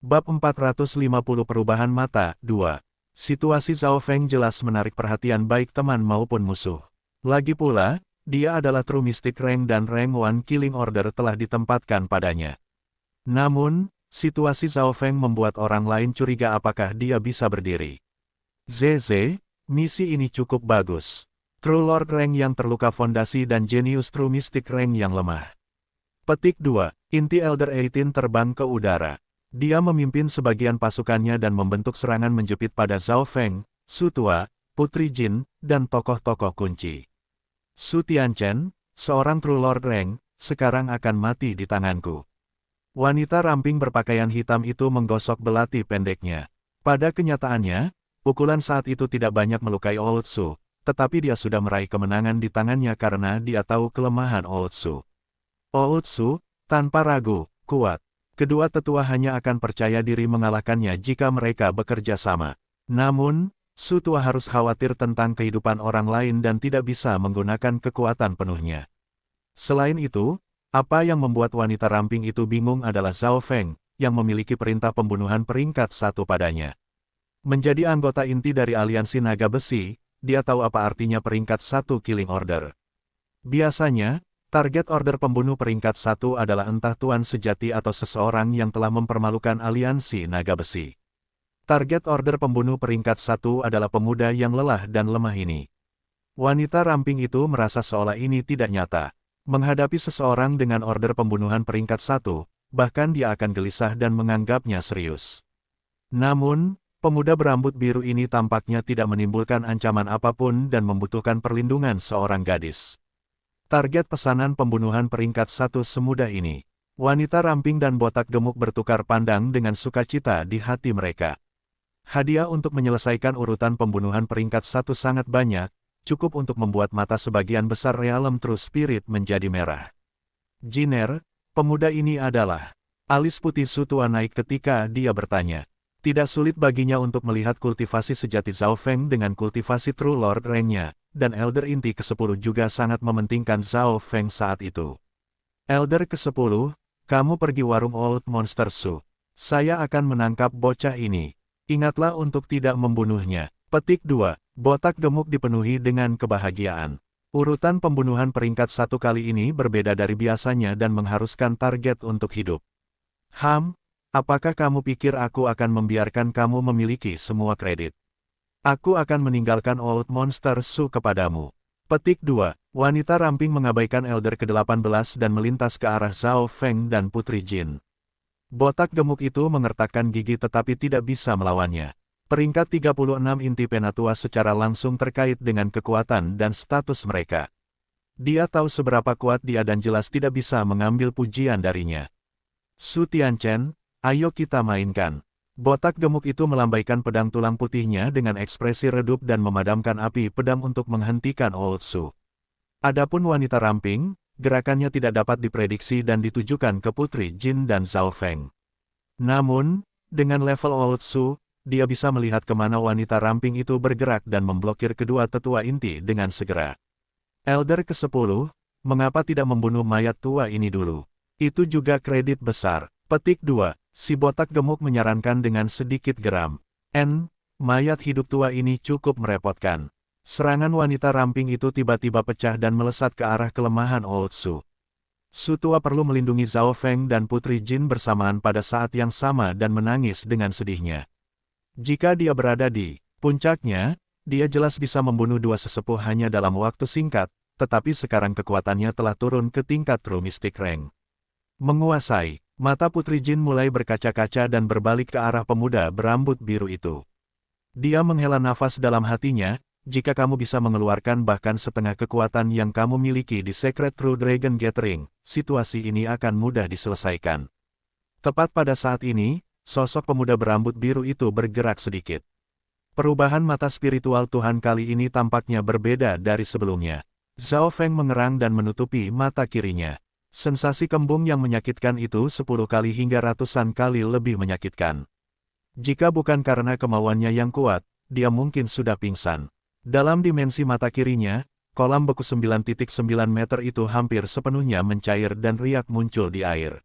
Bab 450 Perubahan Mata 2. Situasi Zhao Feng jelas menarik perhatian baik teman maupun musuh. Lagi pula, dia adalah True Mystic Rank dan Rank 1 Killing Order telah ditempatkan padanya. Namun, situasi Zhao Feng membuat orang lain curiga apakah dia bisa berdiri. ZZ, misi ini cukup bagus. True Lord Rank yang terluka fondasi dan Genius True Mystic Rank yang lemah. Petik 2. Inti Elder 18 terbang ke udara. Dia memimpin sebagian pasukannya dan membentuk serangan menjepit pada Zhao Feng, Su Tua, Putri Jin, dan tokoh-tokoh kunci. Su Tianchen, seorang True Lord Rank, sekarang akan mati di tanganku. Wanita ramping berpakaian hitam itu menggosok belati pendeknya. Pada kenyataannya, pukulan saat itu tidak banyak melukai Old Su, tetapi dia sudah meraih kemenangan di tangannya karena dia tahu kelemahan Old Su. Old Su, tanpa ragu, kuat. Kedua tetua hanya akan percaya diri mengalahkannya jika mereka bekerja sama. Namun, Su Tua harus khawatir tentang kehidupan orang lain dan tidak bisa menggunakan kekuatan penuhnya. Selain itu, apa yang membuat wanita ramping itu bingung adalah Zhao Feng, yang memiliki perintah pembunuhan peringkat 1 padanya. Menjadi anggota inti dari aliansi naga besi, dia tahu apa artinya peringkat 1 Killing Order. Biasanya, target order pembunuh peringkat 1 adalah entah tuan sejati atau seseorang yang telah mempermalukan aliansi naga besi. Target order pembunuh peringkat 1 adalah pemuda yang lelah dan lemah ini. Wanita ramping itu merasa seolah ini tidak nyata. Menghadapi seseorang dengan order pembunuhan peringkat 1, bahkan dia akan gelisah dan menganggapnya serius. Namun, pemuda berambut biru ini tampaknya tidak menimbulkan ancaman apapun dan membutuhkan perlindungan seorang gadis. Target pesanan pembunuhan peringkat 1 semudah ini. Wanita ramping dan botak gemuk bertukar pandang dengan sukacita di hati mereka. Hadiah untuk menyelesaikan urutan pembunuhan peringkat 1 sangat banyak, cukup untuk membuat mata sebagian besar realem True Spirit menjadi merah. Jiner, pemuda ini adalah. Alis putih Su Tua naik ketika dia bertanya. Tidak sulit baginya untuk melihat kultivasi sejati Zhao Feng dengan kultivasi True Lord Rank-nya. Dan Elder Inti ke-10 juga sangat mementingkan Zhao Feng saat itu. Elder ke-10, kamu pergi warung Old Monster Su. Saya akan menangkap bocah ini. Ingatlah untuk tidak membunuhnya. Petik 2. Botak gemuk dipenuhi dengan kebahagiaan. Urutan pembunuhan peringkat 1 kali ini berbeda dari biasanya dan mengharuskan target untuk hidup. Apakah kamu pikir aku akan membiarkan kamu memiliki semua kredit? Aku akan meninggalkan Old Monster Su kepadamu. Petik 2. Wanita ramping mengabaikan Elder ke-18 dan melintas ke arah Zhao Feng dan Putri Jin. Botak gemuk itu mengertakkan gigi tetapi tidak bisa melawannya. Peringkat 36 inti penatua secara langsung terkait dengan kekuatan dan status mereka. Dia tahu seberapa kuat dia dan jelas tidak bisa mengambil pujian darinya. Su Tianchen, ayo kita mainkan. Botak gemuk itu melambaikan pedang tulang putihnya dengan ekspresi redup dan memadamkan api pedang untuk menghentikan Old Su. Adapun wanita ramping, gerakannya tidak dapat diprediksi dan ditujukan ke Putri Jin dan Zhao Feng. Namun, dengan level Old Su, dia bisa melihat kemana wanita ramping itu bergerak dan memblokir kedua tetua inti dengan segera. Elder ke-10, mengapa tidak membunuh mayat tua ini dulu? Itu juga kredit besar. Petik 2. Si botak gemuk menyarankan dengan sedikit geram. Mayat hidup tua ini cukup merepotkan. Serangan wanita ramping itu tiba-tiba pecah dan melesat ke arah kelemahan Old Su. Su Tua perlu melindungi Zhao Feng dan Putri Jin bersamaan pada saat yang sama dan menangis dengan sedihnya. Jika dia berada di puncaknya, dia jelas bisa membunuh dua sesepuh hanya dalam waktu singkat, tetapi sekarang kekuatannya telah turun ke tingkat True Mystic Rank. Menguasai. Mata Putri Jin mulai berkaca-kaca dan berbalik ke arah pemuda berambut biru itu. Dia menghela nafas dalam hatinya, jika kamu bisa mengeluarkan bahkan setengah kekuatan yang kamu miliki di Secret True Dragon Gathering, situasi ini akan mudah diselesaikan. Tepat pada saat ini, sosok pemuda berambut biru itu bergerak sedikit. Perubahan mata spiritual Tuhan kali ini tampaknya berbeda dari sebelumnya. Zhao Feng mengerang dan menutupi mata kirinya. Sensasi kembung yang menyakitkan itu 10 kali hingga ratusan kali lebih menyakitkan. Jika bukan karena kemauannya yang kuat, dia mungkin sudah pingsan. Dalam dimensi mata kirinya, kolam beku 9.9 meter itu hampir sepenuhnya mencair dan riak muncul di air.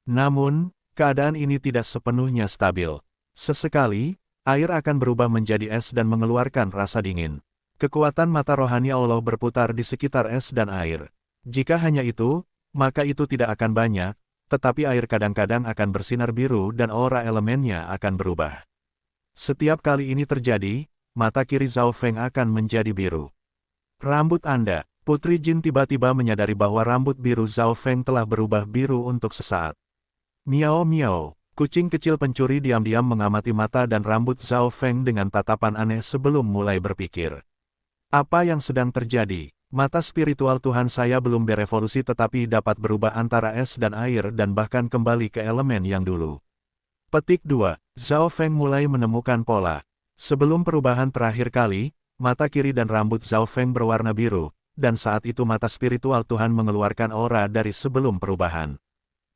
Namun, keadaan ini tidak sepenuhnya stabil. Sesekali, air akan berubah menjadi es dan mengeluarkan rasa dingin. Kekuatan mata rohani Allah berputar di sekitar es dan air. Jika hanya itu, maka itu tidak akan banyak, tetapi air kadang-kadang akan bersinar biru dan aura elemennya akan berubah. Setiap kali ini terjadi, mata kiri Zhao Feng akan menjadi biru. Rambut Anda, Putri Jin tiba-tiba menyadari bahwa rambut biru Zhao Feng telah berubah biru untuk sesaat. Miao miao, kucing kecil pencuri diam-diam mengamati mata dan rambut Zhao Feng dengan tatapan aneh sebelum mulai berpikir. Apa yang sedang terjadi? Mata spiritual Tuhan saya belum berevolusi tetapi dapat berubah antara es dan air dan bahkan kembali ke elemen yang dulu. Petik 2. Zhao Feng mulai menemukan pola. Sebelum perubahan terakhir kali, mata kiri dan rambut Zhao Feng berwarna biru, dan saat itu mata spiritual Tuhan mengeluarkan aura dari sebelum perubahan.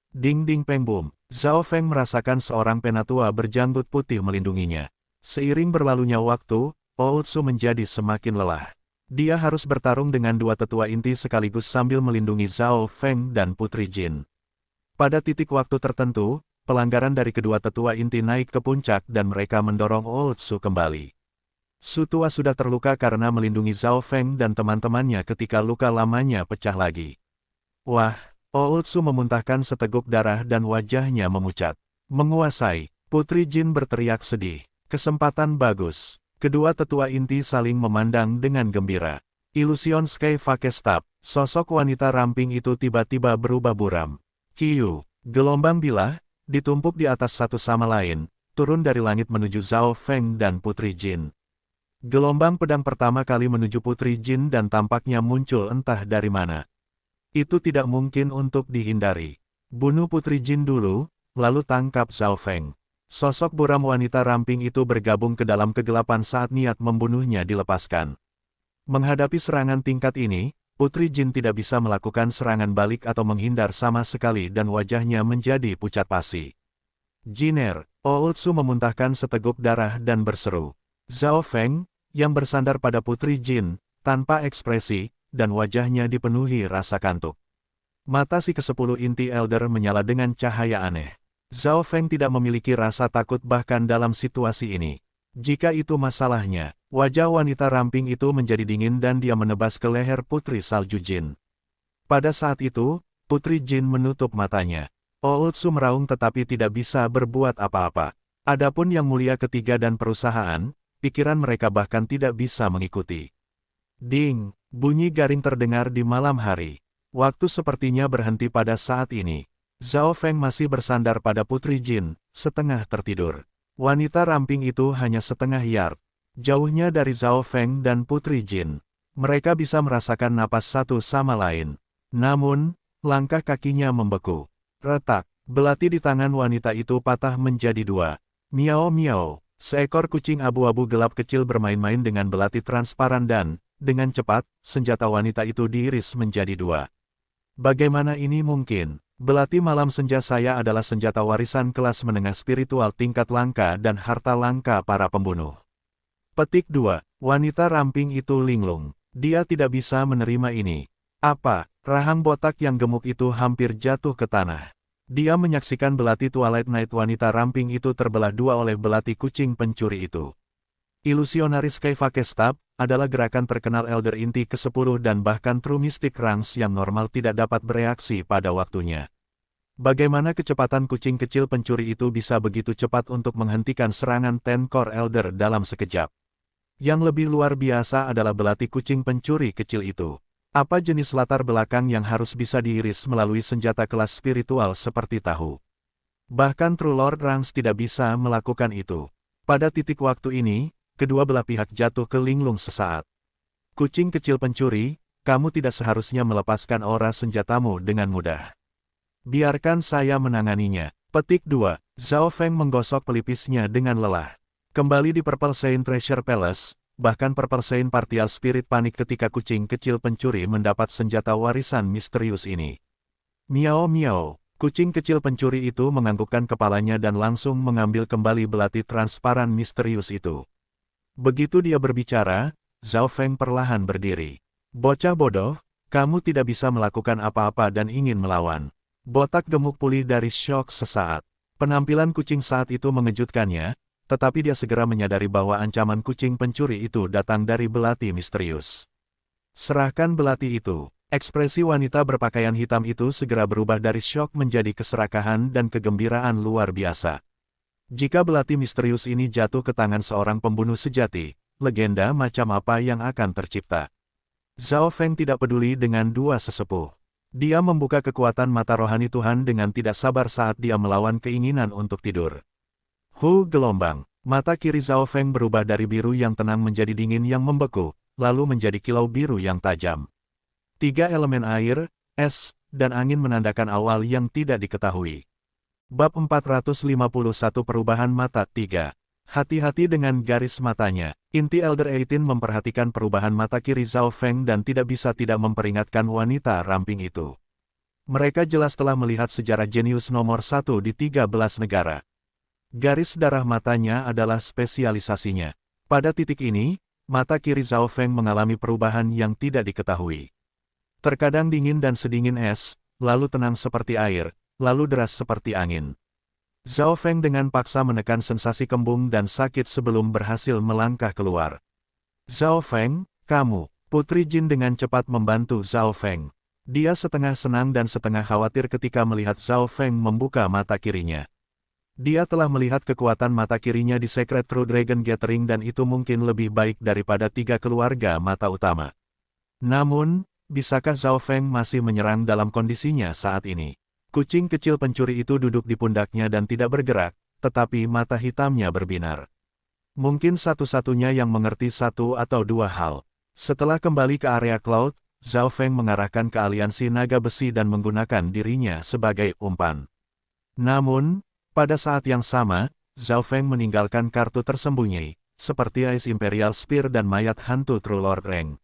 Ding ding peng boom, Zhao Feng merasakan seorang penatua berjanggut putih melindunginya. Seiring berlalunya waktu, Old Su menjadi semakin lelah. Dia harus bertarung dengan dua tetua inti sekaligus sambil melindungi Zhao Feng dan Putri Jin. Pada titik waktu tertentu, pelanggaran dari kedua tetua inti naik ke puncak dan mereka mendorong Old Su kembali. Su tua sudah terluka karena melindungi Zhao Feng dan teman-temannya ketika luka lamanya pecah lagi. Wah, Old Su memuntahkan seteguk darah dan wajahnya memucat. Menguasai, Putri Jin berteriak sedih. Kesempatan bagus. Kedua tetua inti saling memandang dengan gembira. Ilusion Sky Fakestab, sosok wanita ramping itu tiba-tiba berubah buram. Kiyu, gelombang bilah, ditumpuk di atas satu sama lain, turun dari langit menuju Zhao Feng dan Putri Jin. Gelombang pedang pertama kali menuju Putri Jin dan tampaknya muncul entah dari mana. Itu tidak mungkin untuk dihindari. Bunuh Putri Jin dulu, lalu tangkap Zhao Feng. Sosok buram wanita ramping itu bergabung ke dalam kegelapan saat niat membunuhnya dilepaskan. Menghadapi serangan tingkat ini, Putri Jin tidak bisa melakukan serangan balik atau menghindar sama sekali dan wajahnya menjadi pucat pasi. Jiner, Old Su memuntahkan seteguk darah dan berseru. Zhao Feng, yang bersandar pada Putri Jin, tanpa ekspresi, dan wajahnya dipenuhi rasa kantuk. Mata si ke-10 inti Elder menyala dengan cahaya aneh. Zhao Feng tidak memiliki rasa takut bahkan dalam situasi ini. Jika itu masalahnya, wajah wanita ramping itu menjadi dingin dan dia menebas ke leher Putri Salju Jin. Pada saat itu, Putri Jin menutup matanya. Old Su meraung tetapi tidak bisa berbuat apa-apa. Adapun yang mulia ketiga dan perusahaan, pikiran mereka bahkan tidak bisa mengikuti. Ding, bunyi garing terdengar di malam hari. Waktu sepertinya berhenti pada saat ini. Zhao Feng masih bersandar pada Putri Jin, setengah tertidur. Wanita ramping itu hanya setengah yard. Jauhnya dari Zhao Feng dan Putri Jin. Mereka bisa merasakan napas satu sama lain. Namun, langkah kakinya membeku. Retak, belati di tangan wanita itu patah menjadi dua. Miao miao, seekor kucing abu-abu gelap kecil bermain-main dengan belati transparan dan, dengan cepat, senjata wanita itu diiris menjadi dua. Bagaimana ini mungkin? Belati malam senja saya adalah senjata warisan kelas menengah spiritual tingkat langka dan harta langka para pembunuh. Petik 2. Wanita ramping itu linglung. Dia tidak bisa menerima ini. Apa? Rahang botak yang gemuk itu hampir jatuh ke tanah. Dia menyaksikan belati Twilight Night wanita ramping itu terbelah dua oleh belati kucing pencuri itu. Ilusionaris Kaifakestab adalah gerakan terkenal Elder Inti ke-10 dan bahkan True Mystic Ranks yang normal tidak dapat bereaksi pada waktunya. Bagaimana kecepatan kucing kecil pencuri itu bisa begitu cepat untuk menghentikan serangan Ten Core Elder dalam sekejap? Yang lebih luar biasa adalah belati kucing pencuri kecil itu. Apa jenis latar belakang yang harus bisa diiris melalui senjata kelas spiritual seperti tahu? Bahkan True Lord Ranks tidak bisa melakukan itu. Pada titik waktu ini, kedua belah pihak jatuh ke linglung sesaat. Kucing kecil pencuri, kamu tidak seharusnya melepaskan aura senjatamu dengan mudah. Biarkan saya menanganinya. Petik 2. Zhao Feng menggosok pelipisnya dengan lelah. Kembali di Purple Saint Treasure Palace, bahkan Purple Saint Partial Spirit panik ketika kucing kecil pencuri mendapat senjata warisan misterius ini. Miao miao, kucing kecil pencuri itu menganggukkan kepalanya dan langsung mengambil kembali belati transparan misterius itu. Begitu dia berbicara, Zhao Feng perlahan berdiri. Bocah bodoh, kamu tidak bisa melakukan apa-apa dan ingin melawan. Botak gemuk pulih dari syok sesaat. Penampilan kucing saat itu mengejutkannya, tetapi dia segera menyadari bahwa ancaman kucing pencuri itu datang dari belati misterius. Serahkan belati itu. Ekspresi wanita berpakaian hitam itu segera berubah dari syok menjadi keserakahan dan kegembiraan luar biasa. Jika belati misterius ini jatuh ke tangan seorang pembunuh sejati, legenda macam apa yang akan tercipta? Zhao Feng tidak peduli dengan dua sesepuh. Dia membuka kekuatan mata rohani Tuhan dengan tidak sabar saat dia melawan keinginan untuk tidur. Gelombang. Mata kiri Zhao Feng berubah dari biru yang tenang menjadi dingin yang membeku, lalu menjadi kilau biru yang tajam. 3 elemen air, es, dan angin menandakan awal yang tidak diketahui. Bab 451 Perubahan Mata 3. Hati-hati dengan garis matanya. Inti Elder 18 memperhatikan perubahan mata kiri Zhao Feng dan tidak bisa tidak memperingatkan wanita ramping itu. Mereka jelas telah melihat sejarah jenius nomor 1 di 13 negara. Garis darah matanya adalah spesialisasinya. Pada titik ini, mata kiri Zhao Feng mengalami perubahan yang tidak diketahui. Terkadang dingin dan sedingin es, lalu tenang seperti air, lalu deras seperti angin. Zhao Feng dengan paksa menekan sensasi kembung dan sakit sebelum berhasil melangkah keluar. Zhao Feng, kamu, Putri Jin dengan cepat membantu Zhao Feng. Dia setengah senang dan setengah khawatir ketika melihat Zhao Feng membuka mata kirinya. Dia telah melihat kekuatan mata kirinya di Secret True Dragon Gathering dan itu mungkin lebih baik daripada 3 keluarga mata utama. Namun, bisakah Zhao Feng masih menyerang dalam kondisinya saat ini? Kucing kecil pencuri itu duduk di pundaknya dan tidak bergerak, tetapi mata hitamnya berbinar. Mungkin satu-satunya yang mengerti satu atau dua hal. Setelah kembali ke area Cloud, Zhao Feng mengarahkan ke aliansi naga besi dan menggunakan dirinya sebagai umpan. Namun, pada saat yang sama, Zhao Feng meninggalkan kartu tersembunyi, seperti Ice Imperial Spear dan mayat hantu True Lord Reng.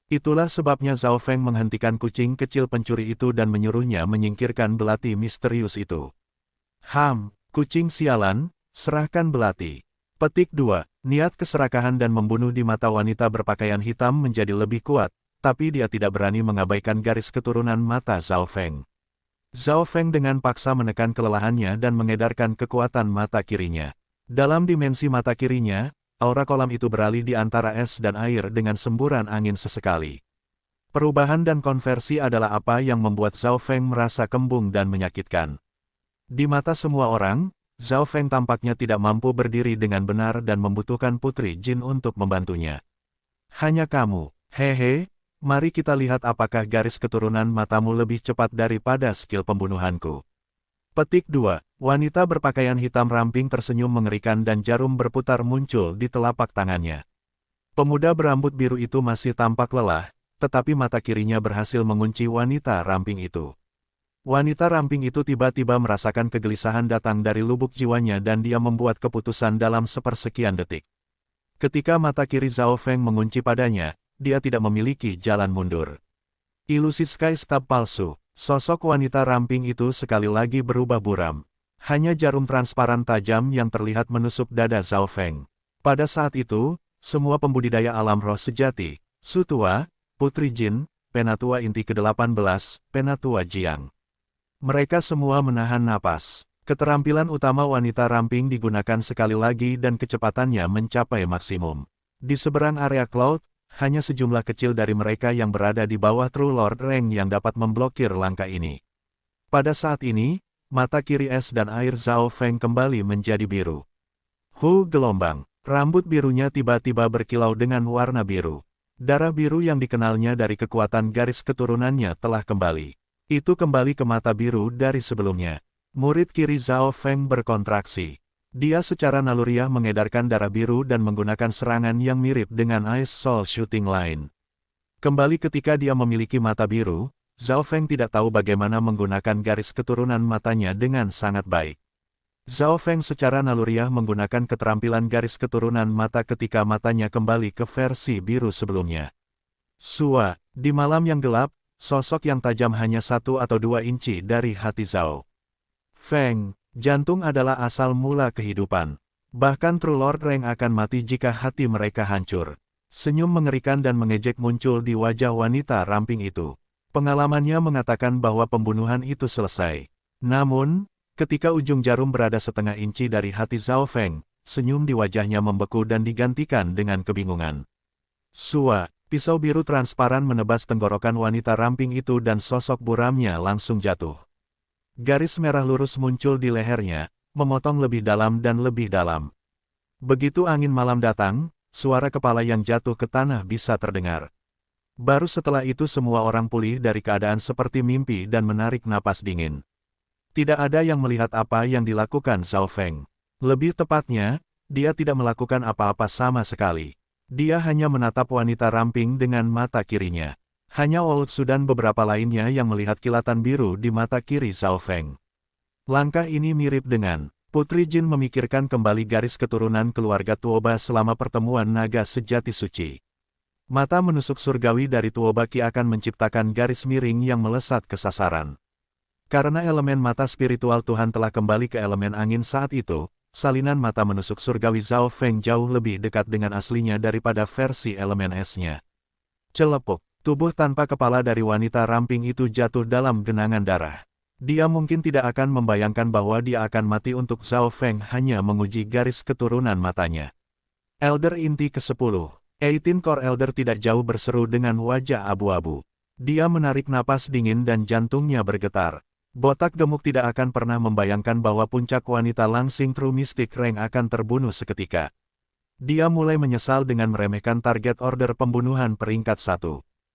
Itulah sebabnya Zhao Feng menghentikan kucing kecil pencuri itu dan menyuruhnya menyingkirkan belati misterius itu. Kucing sialan, serahkan belati. Petik 2. Niat keserakahan dan membunuh di mata wanita berpakaian hitam menjadi lebih kuat, tapi dia tidak berani mengabaikan garis keturunan mata Zhao Feng. Zhao Feng dengan paksa menekan kelelahannya dan mengedarkan kekuatan mata kirinya. Dalam dimensi mata kirinya, aura kolam itu beralih di antara es dan air dengan semburan angin sesekali. Perubahan dan konversi adalah apa yang membuat Zhao Feng merasa kembung dan menyakitkan. Di mata semua orang, Zhao Feng tampaknya tidak mampu berdiri dengan benar dan membutuhkan Putri Jin untuk membantunya. Hanya kamu, hehe, mari kita lihat apakah garis keturunan matamu lebih cepat daripada skill pembunuhanku. Petik 2. Wanita berpakaian hitam ramping tersenyum mengerikan dan jarum berputar muncul di telapak tangannya. Pemuda berambut biru itu masih tampak lelah, tetapi mata kirinya berhasil mengunci wanita ramping itu. Wanita ramping itu tiba-tiba merasakan kegelisahan datang dari lubuk jiwanya dan dia membuat keputusan dalam sepersekian detik. Ketika mata kiri Zhao Feng mengunci padanya, dia tidak memiliki jalan mundur. Ilusi Sky Stab palsu. Sosok wanita ramping itu sekali lagi berubah buram. Hanya jarum transparan tajam yang terlihat menusuk dada Zhao Feng. Pada saat itu, semua pembudidaya alam roh sejati, Sutua, Putri Jin, Penatua inti ke-18, Penatua Jiang. Mereka semua menahan napas. Keterampilan utama wanita ramping digunakan sekali lagi dan kecepatannya mencapai maksimum. Di seberang area Cloud, hanya sejumlah kecil dari mereka yang berada di bawah True Lord Reng yang dapat memblokir langkah ini. Pada saat ini, mata kiri es dan air Zhao Feng kembali menjadi biru. Gelombang. Rambut birunya tiba-tiba berkilau dengan warna biru. Darah biru yang dikenalnya dari kekuatan garis keturunannya telah kembali. Itu kembali ke mata biru dari sebelumnya. Murid kiri Zhao Feng berkontraksi. Dia secara naluriah mengedarkan darah biru dan menggunakan serangan yang mirip dengan Ice Soul Shooting Line. Kembali ketika dia memiliki mata biru, Zhao Feng tidak tahu bagaimana menggunakan garis keturunan matanya dengan sangat baik. Zhao Feng secara naluriah menggunakan keterampilan garis keturunan mata ketika matanya kembali ke versi biru sebelumnya. Di malam yang gelap, sosok yang tajam hanya 1 atau 2 inci dari hati Zhao Feng. Jantung adalah asal mula kehidupan. Bahkan True Lord Reng akan mati jika hati mereka hancur. Senyum mengerikan dan mengejek muncul di wajah wanita ramping itu. Pengalamannya mengatakan bahwa pembunuhan itu selesai. Namun, Ketika ujung jarum berada setengah inci dari hati Zhao Feng, senyum di wajahnya membeku dan digantikan dengan kebingungan. Sua, pisau biru transparan menebas tenggorokan wanita ramping itu dan sosok buramnya langsung jatuh. Garis merah lurus muncul di lehernya, memotong lebih dalam dan lebih dalam. Begitu angin malam datang, suara kepala yang jatuh ke tanah bisa terdengar. Baru setelah itu semua orang pulih dari keadaan seperti mimpi dan menarik napas dingin. Tidak ada yang melihat apa yang dilakukan Zhao Feng. Lebih tepatnya, dia tidak melakukan apa-apa sama sekali. Dia hanya menatap wanita ramping dengan mata kirinya. Hanya Old Su dan beberapa lainnya yang melihat kilatan biru di mata kiri Zhao Feng. Langkah ini mirip dengan Putri Jin memikirkan kembali garis keturunan keluarga Tuoba selama pertemuan naga sejati suci. Mata menusuk surgawi dari Tuoba Ki akan menciptakan garis miring yang melesat ke sasaran. Karena elemen mata spiritual Tuhan telah kembali ke elemen angin saat itu, salinan mata menusuk surgawi Zhao Feng jauh lebih dekat dengan aslinya daripada versi elemen es-nya. Celepuk, tubuh tanpa kepala dari wanita ramping itu jatuh dalam genangan darah. Dia mungkin tidak akan membayangkan bahwa dia akan mati untuk Zhao Feng hanya menguji garis keturunan matanya. Elder inti ke-10, 18 Core Elder tidak jauh berseru dengan wajah abu-abu. Dia menarik napas dingin dan jantungnya bergetar. Botak gemuk tidak akan pernah membayangkan bahwa puncak wanita langsing True Mystic Rank akan terbunuh seketika. Dia mulai menyesal dengan meremehkan target order pembunuhan peringkat 1.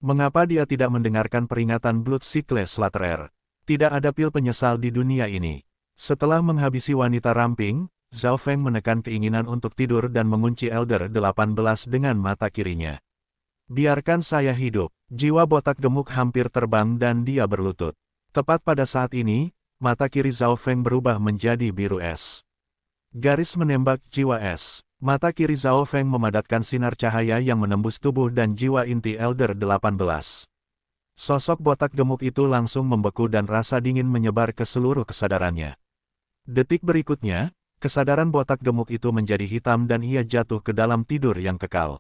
Mengapa dia tidak mendengarkan peringatan Blood Sickle Slaughterer? Tidak ada pil penyesal di dunia ini. Setelah menghabisi wanita ramping, Zhao Feng menekan keinginan untuk tidur dan mengunci Elder 18 dengan mata kirinya. Biarkan saya hidup. Jiwa botak gemuk hampir terbang dan dia berlutut. Tepat pada saat ini, mata kiri Zhao Feng berubah menjadi biru es. Garis menembak jiwa es. Mata kiri Zhao Feng memadatkan sinar cahaya yang menembus tubuh dan jiwa inti Elder 18. Sosok botak gemuk itu langsung membeku dan rasa dingin menyebar ke seluruh kesadarannya. Detik berikutnya, kesadaran botak gemuk itu menjadi hitam dan ia jatuh ke dalam tidur yang kekal.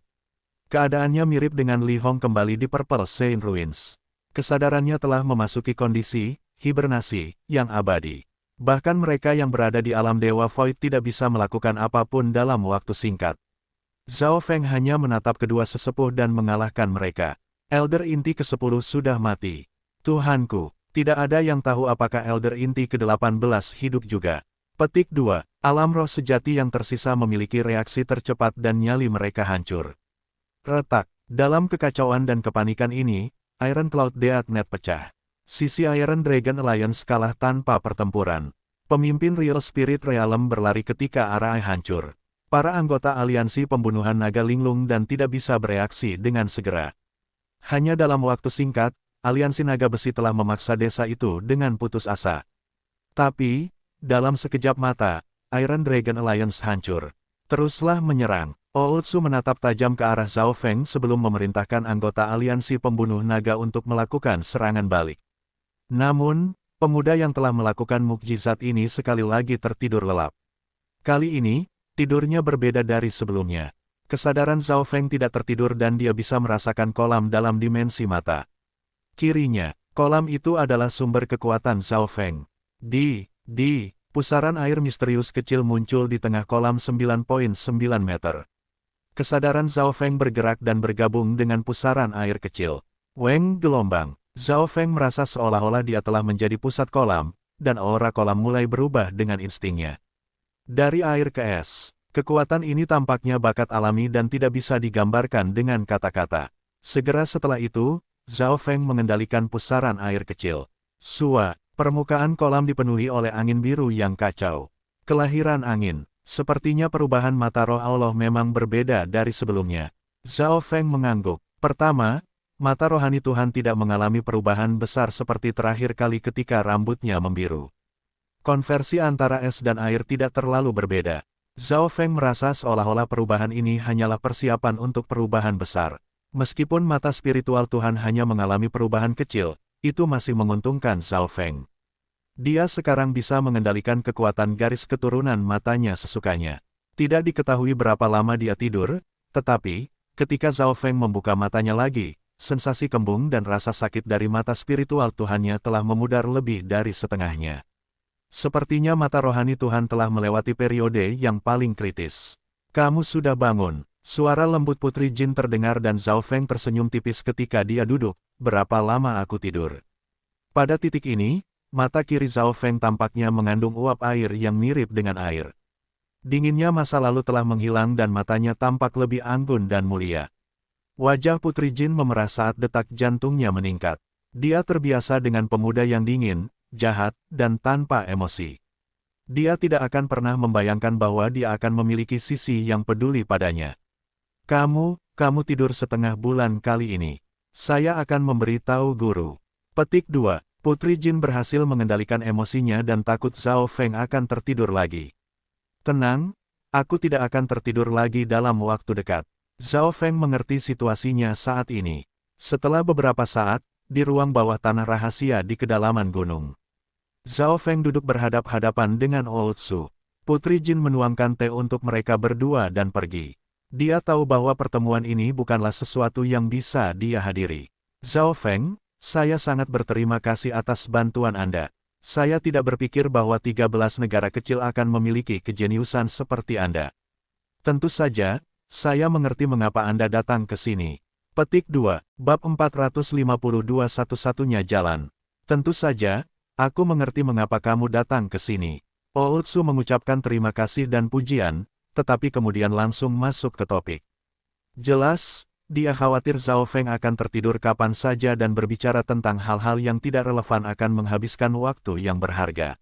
Keadaannya mirip dengan Li Hong kembali di Purple Saint Ruins. Kesadarannya telah memasuki kondisi hibernasi yang abadi. Bahkan mereka yang berada di alam Dewa Void tidak bisa melakukan apapun dalam waktu singkat. Zhao Feng hanya menatap kedua sesepuh dan mengalahkan mereka. Elder inti ke-10 sudah mati. Tuhanku, tidak ada yang tahu apakah Elder inti ke-18 hidup juga. Petik 2. Alam roh sejati yang tersisa memiliki reaksi tercepat dan nyali mereka hancur. Retak. Dalam kekacauan dan kepanikan ini, Iron Cloud Deathnet pecah. Sisi Iron Dragon Alliance kalah tanpa pertempuran. Pemimpin Real Spirit Realm berlari ketika arah hancur. Para anggota aliansi pembunuhan naga linglung dan tidak bisa bereaksi dengan segera. Hanya dalam waktu singkat, aliansi naga besi telah memaksa desa itu dengan putus asa. Tapi, dalam sekejap mata, Iron Dragon Alliance hancur. Teruslah menyerang. Old Su menatap tajam ke arah Zhao Feng sebelum memerintahkan anggota aliansi pembunuh naga untuk melakukan serangan balik. Namun, pemuda yang telah melakukan mukjizat ini sekali lagi tertidur lelap. Kali ini, tidurnya berbeda dari sebelumnya. Kesadaran Zhao Feng tidak tertidur dan dia bisa merasakan kolam dalam dimensi mata. Kirinya, kolam itu adalah sumber kekuatan Zhao Feng. Pusaran air misterius kecil muncul di tengah kolam 9.9 meter. Kesadaran Zhao Feng bergerak dan bergabung dengan pusaran air kecil. Weng gelombang. Zhao Feng merasa seolah-olah dia telah menjadi pusat kolam, dan aura kolam mulai berubah dengan instingnya. Dari air ke es, kekuatan ini tampaknya bakat alami dan tidak bisa digambarkan dengan kata-kata. Segera setelah itu, Zhao Feng mengendalikan pusaran air kecil. Sua, permukaan kolam dipenuhi oleh angin biru yang kacau. Kelahiran angin. Sepertinya perubahan mata roh Allah memang berbeda dari sebelumnya. Zhao Feng mengangguk. Pertama, mata rohani Tuhan tidak mengalami perubahan besar seperti terakhir kali ketika rambutnya membiru. Konversi antara es dan air tidak terlalu berbeda. Zhao Feng merasa seolah-olah perubahan ini hanyalah persiapan untuk perubahan besar. Meskipun mata spiritual Tuhan hanya mengalami perubahan kecil, itu masih menguntungkan Zhao Feng. Dia sekarang bisa mengendalikan kekuatan garis keturunan matanya sesukanya. Tidak diketahui berapa lama dia tidur, tetapi, ketika Zhao Feng membuka matanya lagi, sensasi kembung dan rasa sakit dari mata spiritual Tuhannya telah memudar lebih dari setengahnya. Sepertinya mata rohani Tuhan telah melewati periode yang paling kritis. Kamu sudah bangun. Suara lembut Putri Jin terdengar dan Zhao Feng tersenyum tipis ketika dia duduk. Berapa lama aku tidur? Pada titik ini, mata kiri Zhao Feng tampaknya mengandung uap air yang mirip dengan air. Dinginnya masa lalu telah menghilang dan matanya tampak lebih anggun dan mulia. Wajah Putri Jin memerah saat detak jantungnya meningkat. Dia terbiasa dengan pemuda yang dingin, jahat, dan tanpa emosi. Dia tidak akan pernah membayangkan bahwa dia akan memiliki sisi yang peduli padanya. Kamu tidur setengah bulan kali ini. Saya akan memberitahu guru. Petik 2. Putri Jin berhasil mengendalikan emosinya dan takut Zhao Feng akan tertidur lagi. Tenang, aku tidak akan tertidur lagi dalam waktu dekat. Zhao Feng mengerti situasinya saat ini. Setelah beberapa saat, di ruang bawah tanah rahasia di kedalaman gunung. Zhao Feng duduk berhadap-hadapan dengan Old Su. Putri Jin menuangkan teh untuk mereka berdua dan pergi. Dia tahu bahwa pertemuan ini bukanlah sesuatu yang bisa dia hadiri. Zhao Feng, saya sangat berterima kasih atas bantuan Anda. Saya tidak berpikir bahwa 13 negara kecil akan memiliki kejeniusan seperti Anda. Tentu saja, saya mengerti mengapa Anda datang ke sini. Petik 2, Bab 452 satu-satunya jalan. Tentu saja, aku mengerti mengapa kamu datang ke sini. Old Su mengucapkan terima kasih dan pujian, tetapi kemudian langsung masuk ke topik. Jelas, dia khawatir Zhao Feng akan tertidur kapan saja dan berbicara tentang hal-hal yang tidak relevan akan menghabiskan waktu yang berharga.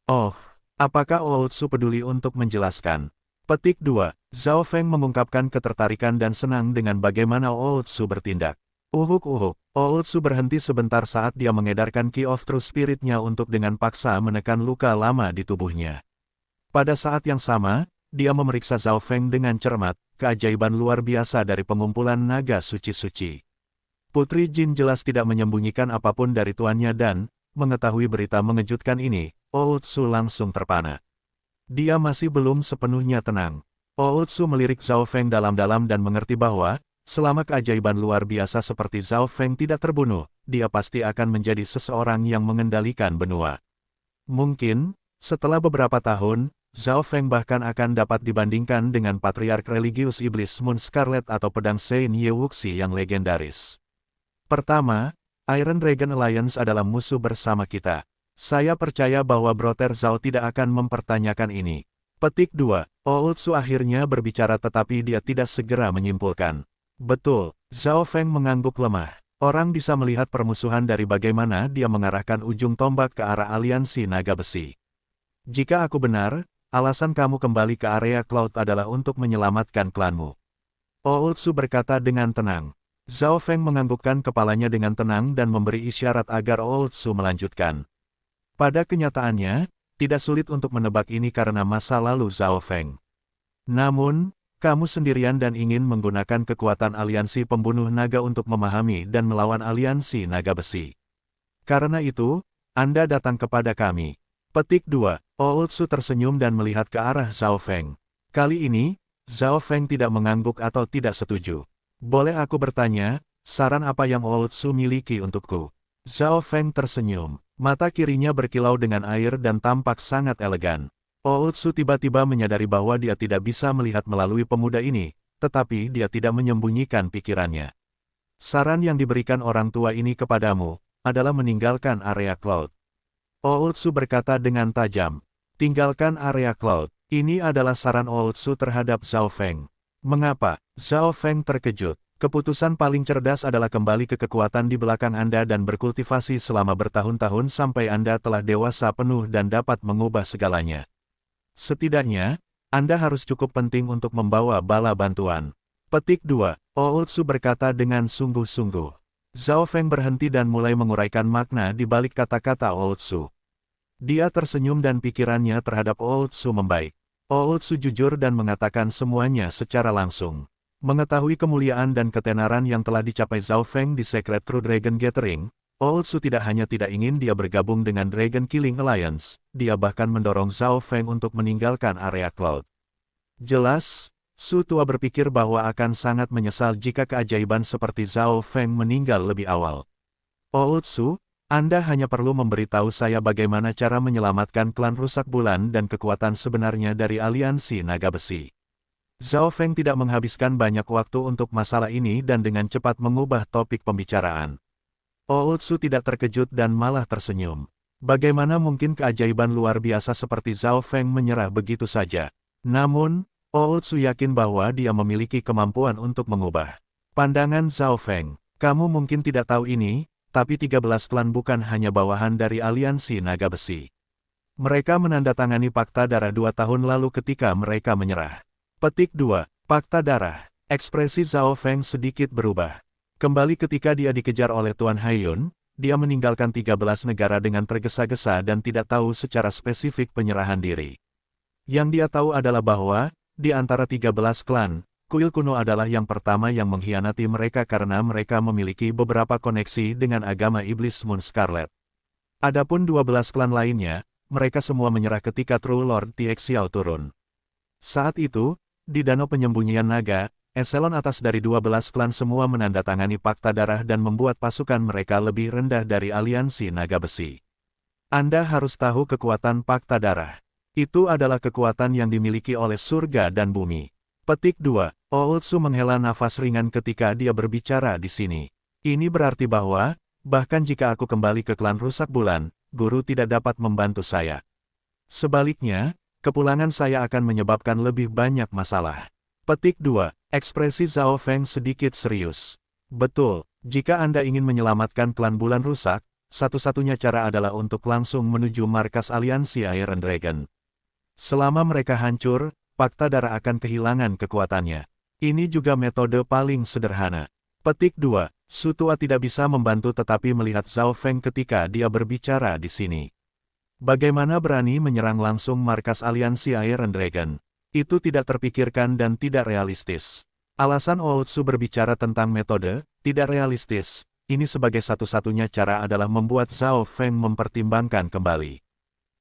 Oh, apakah Old Su peduli untuk menjelaskan? Petik 2, Zhao Feng mengungkapkan ketertarikan dan senang dengan bagaimana Old Su bertindak. Uhuk. Old Su berhenti sebentar saat dia mengedarkan Key of True Spirit-nya untuk dengan paksa menekan luka lama di tubuhnya. Pada saat yang sama, dia memeriksa Zhao Feng dengan cermat, keajaiban luar biasa dari pengumpulan naga suci-suci. Putri Jin jelas tidak menyembunyikan apapun dari tuannya dan, mengetahui berita mengejutkan ini, Old Su langsung terpana. Dia masih belum sepenuhnya tenang. Old Su melirik Zhao Feng dalam-dalam dan mengerti bahwa, selama keajaiban luar biasa seperti Zhao Feng tidak terbunuh, dia pasti akan menjadi seseorang yang mengendalikan benua. Mungkin, setelah beberapa tahun, Zhao Feng bahkan akan dapat dibandingkan dengan patriark religius iblis Moon Scarlet atau pedang Sein Ye Wuxi yang legendaris. Pertama, Iron Dragon Alliance adalah musuh bersama kita. Saya percaya bahwa Brother Zhao tidak akan mempertanyakan ini. Petik 2, Old Su akhirnya berbicara tetapi dia tidak segera menyimpulkan. Betul, Zhao Feng mengangguk lemah. Orang bisa melihat permusuhan dari bagaimana dia mengarahkan ujung tombak ke arah aliansi naga besi. Jika aku benar, alasan kamu kembali ke area Cloud adalah untuk menyelamatkan klanmu. Old Su berkata dengan tenang. Zhao Feng menganggukkan kepalanya dengan tenang dan memberi isyarat agar Old Su melanjutkan. Pada kenyataannya, tidak sulit untuk menebak ini karena masa lalu Zhao Feng. Namun, kamu sendirian dan ingin menggunakan kekuatan aliansi pembunuh naga untuk memahami dan melawan aliansi naga besi. Karena itu, Anda datang kepada kami. Petik 2, Old Su tersenyum dan melihat ke arah Zhao Feng. Kali ini, Zhao Feng tidak mengangguk atau tidak setuju. Boleh aku bertanya, saran apa yang Old Su miliki untukku? Zhao Feng tersenyum. Mata kirinya berkilau dengan air dan tampak sangat elegan. Old Su tiba-tiba menyadari bahwa dia tidak bisa melihat melalui pemuda ini, tetapi dia tidak menyembunyikan pikirannya. Saran yang diberikan orang tua ini kepadamu, adalah meninggalkan area Cloud. Old Su berkata dengan tajam. Tinggalkan area Cloud. Ini adalah saran Old Su terhadap Zhao Feng. Mengapa? Zhao Feng terkejut. Keputusan paling cerdas adalah kembali ke kekuatan di belakang Anda dan berkultivasi selama bertahun-tahun sampai Anda telah dewasa penuh dan dapat mengubah segalanya. Setidaknya, Anda harus cukup penting untuk membawa bala bantuan. Petik 2, Old Su berkata dengan sungguh-sungguh. Zhao Feng berhenti dan mulai menguraikan makna di balik kata-kata Old Su. Dia tersenyum dan pikirannya terhadap Old Su membaik. Old Su jujur dan mengatakan semuanya secara langsung. Mengetahui kemuliaan dan ketenaran yang telah dicapai Zhao Feng di Secret True Dragon Gathering, Old Su tidak hanya tidak ingin dia bergabung dengan Dragon Killing Alliance, dia bahkan mendorong Zhao Feng untuk meninggalkan area Cloud. Jelas, Su tua berpikir bahwa akan sangat menyesal jika keajaiban seperti Zhao Feng meninggal lebih awal. Old Su, Anda hanya perlu memberitahu saya bagaimana cara menyelamatkan klan rusak bulan dan kekuatan sebenarnya dari aliansi naga besi. Zhao Feng tidak menghabiskan banyak waktu untuk masalah ini dan dengan cepat mengubah topik pembicaraan. Ootsu tidak terkejut dan malah tersenyum. Bagaimana mungkin keajaiban luar biasa seperti Zhao Feng menyerah begitu saja? Namun, Ootsu yakin bahwa dia memiliki kemampuan untuk mengubah pandangan Zhao Feng. Kamu mungkin tidak tahu ini, tapi 13 klan bukan hanya bawahan dari aliansi naga besi. Mereka menandatangani Pakta Darah 2 tahun lalu ketika mereka menyerah. Petik 2. Pakta Darah. Ekspresi Zhao Feng sedikit berubah. Kembali ketika dia dikejar oleh Tuan Haiyun, dia meninggalkan 13 negara dengan tergesa-gesa dan tidak tahu secara spesifik penyerahan diri. Yang dia tahu adalah bahwa, di antara 13 klan, kuil kuno adalah yang pertama yang mengkhianati mereka karena mereka memiliki beberapa koneksi dengan agama iblis Moon Scarlet. Adapun 12 klan lainnya, mereka semua menyerah ketika True Lord Tiaxiao turun. Saat itu, di Danau Penyembunyian Naga, eselon atas dari 12 klan semua menandatangani Pakta Darah dan membuat pasukan mereka lebih rendah dari aliansi naga besi. Anda harus tahu kekuatan Pakta Darah. Itu adalah kekuatan yang dimiliki oleh surga dan bumi. Petik 2. Ootsu menghela nafas ringan ketika dia berbicara di sini. Ini berarti bahwa, bahkan jika aku kembali ke klan rusak bulan, guru tidak dapat membantu saya. Sebaliknya, kepulangan saya akan menyebabkan lebih banyak masalah. Petik 2. Ekspresi Zhao Feng sedikit serius. Betul, jika Anda ingin menyelamatkan klan bulan rusak, satu-satunya cara adalah untuk langsung menuju markas aliansi Iron Dragon. Selama mereka hancur, Pakta Darah akan kehilangan kekuatannya. Ini juga metode paling sederhana. Petik 2. Sutua tidak bisa membantu tetapi melihat Zhao Feng ketika dia berbicara di sini. Bagaimana berani menyerang langsung markas aliansi Iron Dragon? Itu tidak terpikirkan dan tidak realistis. Alasan Ootsu berbicara tentang metode, tidak realistis, ini sebagai satu-satunya cara adalah membuat Zhao Feng mempertimbangkan kembali.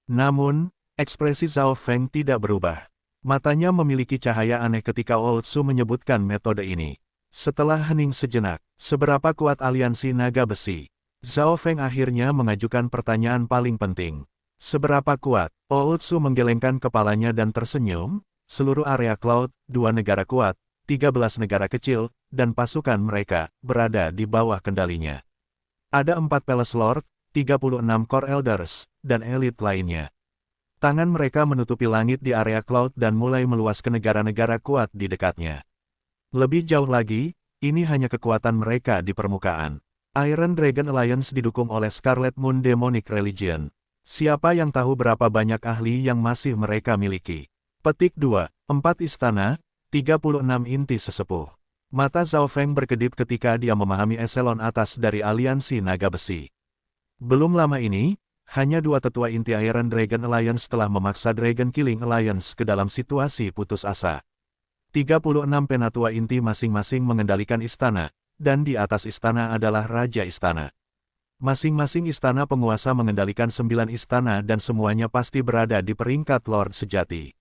Namun, ekspresi Zhao Feng tidak berubah. Matanya memiliki cahaya aneh ketika Ootsu menyebutkan metode ini. Setelah hening sejenak, seberapa kuat aliansi naga besi? Zhao Feng akhirnya mengajukan pertanyaan paling penting. Seberapa kuat? Ootsu menggelengkan kepalanya dan tersenyum. Seluruh area Cloud, 2 negara kuat, 13 negara kecil, dan pasukan mereka, berada di bawah kendalinya. Ada 4 Palace Lord, 36 Core Elders, dan elit lainnya. Tangan mereka menutupi langit di area Cloud dan mulai meluas ke negara-negara kuat di dekatnya. Lebih jauh lagi, ini hanya kekuatan mereka di permukaan. Iron Dragon Alliance didukung oleh Scarlet Moon Demonic Religion. Siapa yang tahu berapa banyak ahli yang masih mereka miliki? Petik 2. 4 istana, 36 inti sesepuh. Mata Zhao Feng berkedip ketika dia memahami eselon atas dari aliansi naga besi. Belum lama ini, hanya 2 tetua inti Iron Dragon Alliance telah memaksa Dragon Killing Alliance ke dalam situasi putus asa. 36 penatua inti masing-masing mengendalikan istana, dan di atas istana adalah Raja Istana. Masing-masing istana penguasa mengendalikan 9 istana dan semuanya pasti berada di peringkat Lord sejati.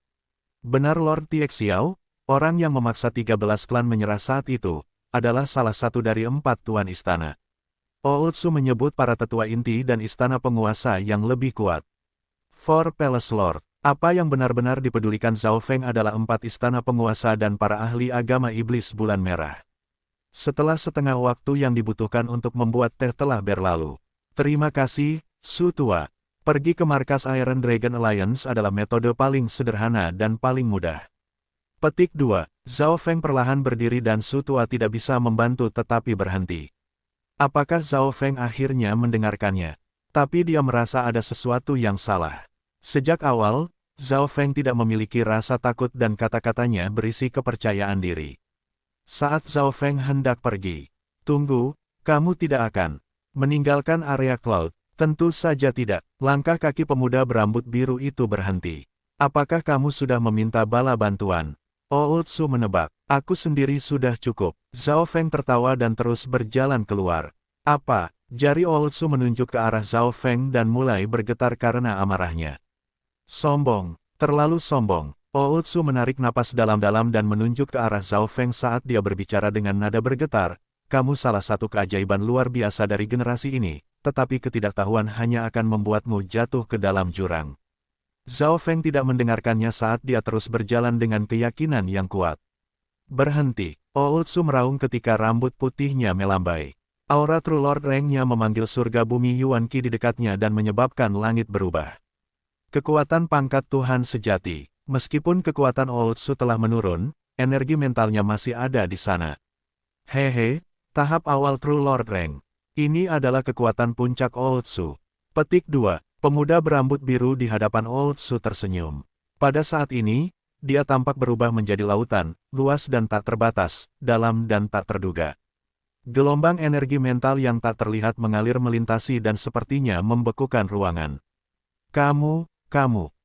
Benar Lord Tiaxiao, orang yang memaksa 13 klan menyerah saat itu, adalah salah satu dari 4 tuan istana. Ootsu menyebut para tetua inti dan istana penguasa yang lebih kuat. 4 Palace Lord. Apa yang benar-benar dipedulikan Zhao Feng adalah 4 istana penguasa dan para ahli agama iblis bulan merah. Setelah setengah waktu yang dibutuhkan untuk membuat teh telah berlalu. Terima kasih, Sutua. Pergi ke markas Iron Dragon Alliance adalah metode paling sederhana dan paling mudah. Petik 2. Zhao Feng perlahan berdiri dan Sutua tidak bisa membantu tetapi berhenti. Apakah Zhao Feng akhirnya mendengarkannya? Tapi dia merasa ada sesuatu yang salah. Sejak awal, Zhao Feng tidak memiliki rasa takut dan kata-katanya berisi kepercayaan diri. Saat Zhao Feng hendak pergi, "Tunggu, kamu tidak akan meninggalkan area Cloud." Tentu saja tidak. Langkah kaki pemuda berambut biru itu berhenti. "Apakah kamu sudah meminta bala bantuan?" Ootsu menebak. "Aku sendiri sudah cukup." Zhao Feng tertawa dan terus berjalan keluar. "Apa?" Jari Ootsu menunjuk ke arah Zhao Feng dan mulai bergetar karena amarahnya. "Sombong, terlalu sombong." Ootsu menarik napas dalam-dalam dan menunjuk ke arah Zhao Feng saat dia berbicara dengan nada bergetar. "Kamu salah satu keajaiban luar biasa dari generasi ini, tetapi ketidaktahuan hanya akan membuatmu jatuh ke dalam jurang. Zhao Feng tidak mendengarkannya saat dia terus berjalan dengan keyakinan yang kuat. Berhenti, Old Su meraung ketika rambut putihnya melambai. Aura True Lord Reng-nya memanggil surga bumi Yuan Qi di dekatnya dan menyebabkan langit berubah. Kekuatan pangkat Tuhan sejati. Meskipun kekuatan Old Su telah menurun, energi mentalnya masih ada di sana. Hehe, tahap awal True Lord Reng. Ini adalah kekuatan puncak Old Su. Petik 2. Pemuda berambut biru di hadapan Old Su tersenyum. Pada saat ini, dia tampak berubah menjadi lautan, luas dan tak terbatas, dalam dan tak terduga. Gelombang energi mental yang tak terlihat mengalir melintasi dan sepertinya membekukan ruangan. Kamu,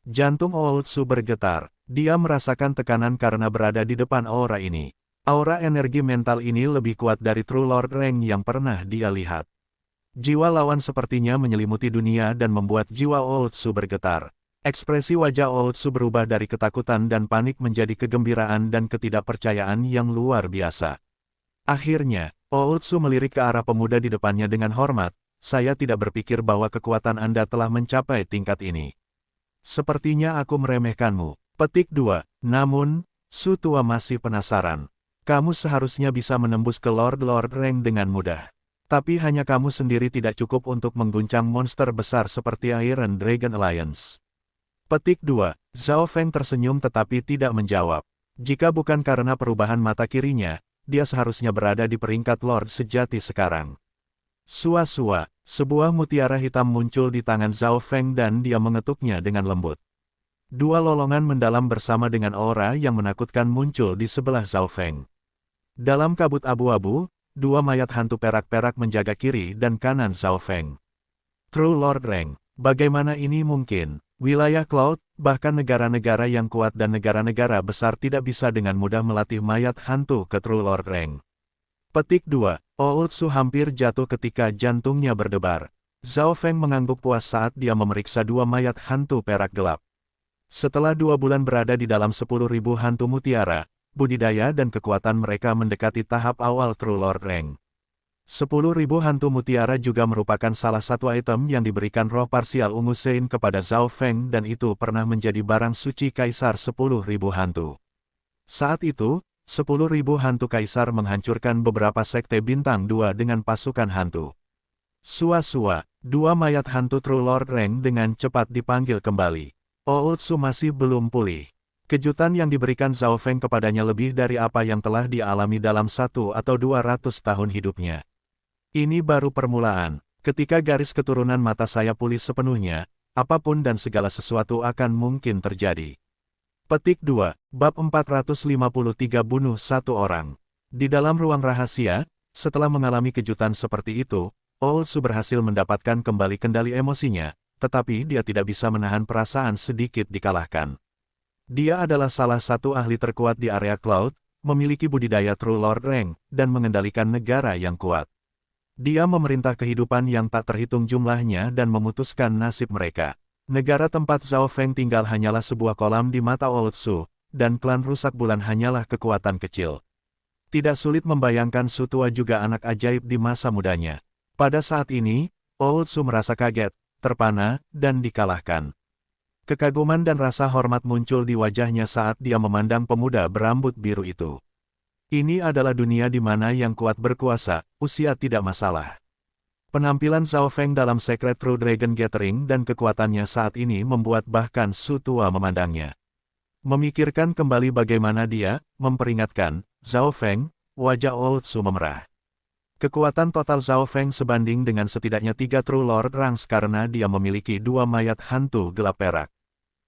jantung Old Su bergetar. Dia merasakan tekanan karena berada di depan aura ini. Aura energi mental ini lebih kuat dari True Lord Reng yang pernah dia lihat. Jiwa lawan sepertinya menyelimuti dunia dan membuat jiwa Old Su bergetar. Ekspresi wajah Old Su berubah dari ketakutan dan panik menjadi kegembiraan dan ketidakpercayaan yang luar biasa. Akhirnya, Old Su melirik ke arah pemuda di depannya dengan hormat. Saya tidak berpikir bahwa kekuatan Anda telah mencapai tingkat ini. Sepertinya aku meremehkanmu. Petik 2. Namun, Su tua masih penasaran. Kamu seharusnya bisa menembus ke Lord Reng dengan mudah. Tapi hanya kamu sendiri tidak cukup untuk mengguncang monster besar seperti Iron Dragon Alliance. Petik 2. Zhao Feng tersenyum tetapi tidak menjawab. Jika bukan karena perubahan mata kirinya, dia seharusnya berada di peringkat Lord sejati sekarang. Sua-sua, sebuah mutiara hitam muncul di tangan Zhao Feng dan dia mengetuknya dengan lembut. Dua lolongan mendalam bersama dengan aura yang menakutkan muncul di sebelah Zhao Feng. Dalam kabut abu-abu, dua mayat hantu perak-perak menjaga kiri dan kanan Zhao Feng. True Lord Reng, bagaimana ini mungkin? Wilayah Cloud, bahkan negara-negara yang kuat dan negara-negara besar tidak bisa dengan mudah melatih mayat hantu ke True Lord Reng. Petik 2. Old Su hampir jatuh ketika jantungnya berdebar. Zhao Feng mengangguk puas saat dia memeriksa dua mayat hantu perak gelap. Setelah 2 bulan berada di dalam 10.000 hantu mutiara, budidaya dan kekuatan mereka mendekati tahap awal True Lord Reng. 10.000 hantu mutiara juga merupakan salah satu item yang diberikan roh parsial ungu Sein kepada Zhao Feng dan itu pernah menjadi barang suci kaisar 10.000 hantu. Saat itu, 10.000 hantu kaisar menghancurkan beberapa sekte bintang 2 dengan pasukan hantu. Sua-sua, dua mayat hantu True Lord Reng dengan cepat dipanggil kembali. Old Su masih belum pulih. Kejutan yang diberikan Zhao Feng kepadanya lebih dari apa yang telah dialami dalam 1 atau 200 tahun hidupnya. Ini baru permulaan. Ketika garis keturunan mata saya pulih sepenuhnya, apapun dan segala sesuatu akan mungkin terjadi. Petik 2. Bab 453 bunuh satu orang. Di dalam ruang rahasia, setelah mengalami kejutan seperti itu, Old Su berhasil mendapatkan kembali kendali emosinya, tetapi dia tidak bisa menahan perasaan sedikit dikalahkan. Dia adalah salah satu ahli terkuat di area Cloud, memiliki budidaya True Lord Reng, dan mengendalikan negara yang kuat. Dia memerintah kehidupan yang tak terhitung jumlahnya dan memutuskan nasib mereka. Negara tempat Zhao Feng tinggal hanyalah sebuah kolam di mata Old Su, dan klan rusak bulan hanyalah kekuatan kecil. Tidak sulit membayangkan Su tua juga anak ajaib di masa mudanya. Pada saat ini, Old Su merasa kaget, terpana, dan dikalahkan. Kekaguman dan rasa hormat muncul di wajahnya saat dia memandang pemuda berambut biru itu. Ini adalah dunia di mana yang kuat berkuasa, usia tidak masalah. Penampilan Zhao Feng dalam Secret True Dragon Gathering dan kekuatannya saat ini membuat bahkan Su tua memandangnya. Memikirkan kembali bagaimana dia, memperingatkan, Zhao Feng, wajah Old Su memerah. Kekuatan total Zhao Feng sebanding dengan setidaknya 3 True Lord Ranks karena dia memiliki 2 mayat hantu gelap perak.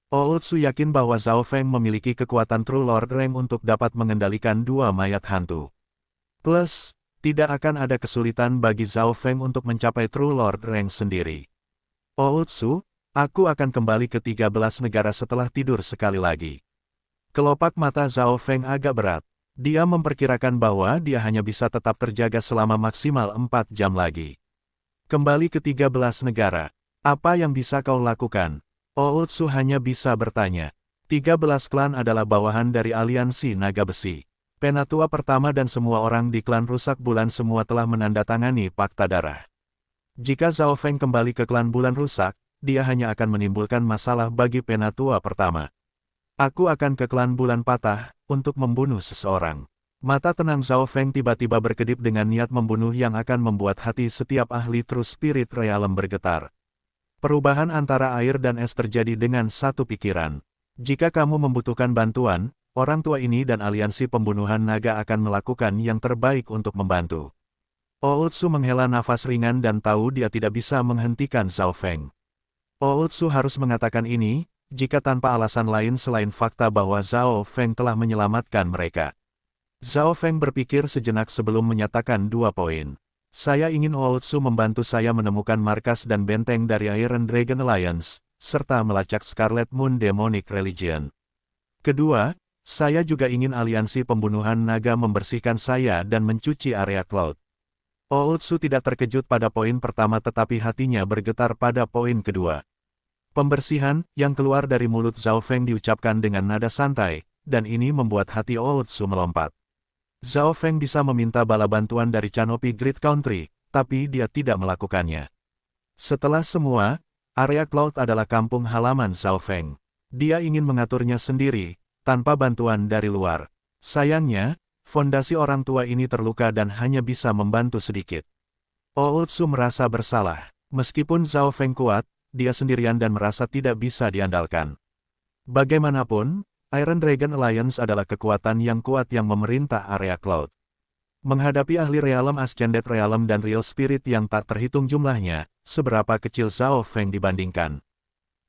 Old Su yakin bahwa Zhao Feng memiliki kekuatan True Lord Rank untuk dapat mengendalikan 2 mayat hantu. Plus, tidak akan ada kesulitan bagi Zhao Feng untuk mencapai True Lord Rank sendiri. Old Su, aku akan kembali ke 13 negara setelah tidur sekali lagi. Kelopak mata Zhao Feng agak berat. Dia memperkirakan bahwa dia hanya bisa tetap terjaga selama maksimal 4 jam lagi. Kembali ke 13 negara. Apa yang bisa kau lakukan? Old Su hanya bisa bertanya. 13 klan adalah bawahan dari aliansi naga besi. Penatua pertama dan semua orang di klan rusak bulan semua telah menandatangani Pakta Darah. Jika Zhao Feng kembali ke klan bulan rusak, dia hanya akan menimbulkan masalah bagi penatua pertama. Aku akan ke klan bulan patah, untuk membunuh seseorang. Mata tenang Zhao Feng tiba-tiba berkedip dengan niat membunuh yang akan membuat hati setiap ahli True Spirit Realm bergetar. Perubahan antara air dan es terjadi dengan satu pikiran. Jika kamu membutuhkan bantuan, orang tua ini dan aliansi pembunuhan naga akan melakukan yang terbaik untuk membantu. Ootsu menghela nafas ringan dan tahu dia tidak bisa menghentikan Zhao Feng. Ootsu harus mengatakan ini, jika tanpa alasan lain selain fakta bahwa Zhao Feng telah menyelamatkan mereka. Zhao Feng berpikir sejenak sebelum menyatakan 2 poin. Saya ingin Ootsu membantu saya menemukan markas dan benteng dari Iron Dragon Alliance, serta melacak Scarlet Moon Demonic Religion. Kedua, saya juga ingin aliansi pembunuhan naga membersihkan saya dan mencuci area Cloud. Ootsu tidak terkejut pada poin pertama tetapi hatinya bergetar pada poin kedua. Pembersihan, yang keluar dari mulut Zhao Feng diucapkan dengan nada santai, dan ini membuat hati Ootsu melompat. Zhao Feng bisa meminta bala bantuan dari Canopy Great Country, tapi dia tidak melakukannya. Setelah semua, area Cloud adalah kampung halaman Zhao Feng. Dia ingin mengaturnya sendiri, tanpa bantuan dari luar. Sayangnya, fondasi orang tua ini terluka dan hanya bisa membantu sedikit. Ootsu merasa bersalah. Meskipun Zhao Feng kuat, dia sendirian dan merasa tidak bisa diandalkan. Bagaimanapun, Iron Dragon Alliance adalah kekuatan yang kuat yang memerintah area Cloud. Menghadapi ahli Realm Ascended Realm dan Real Spirit yang tak terhitung jumlahnya, seberapa kecil Zhao Feng dibandingkan.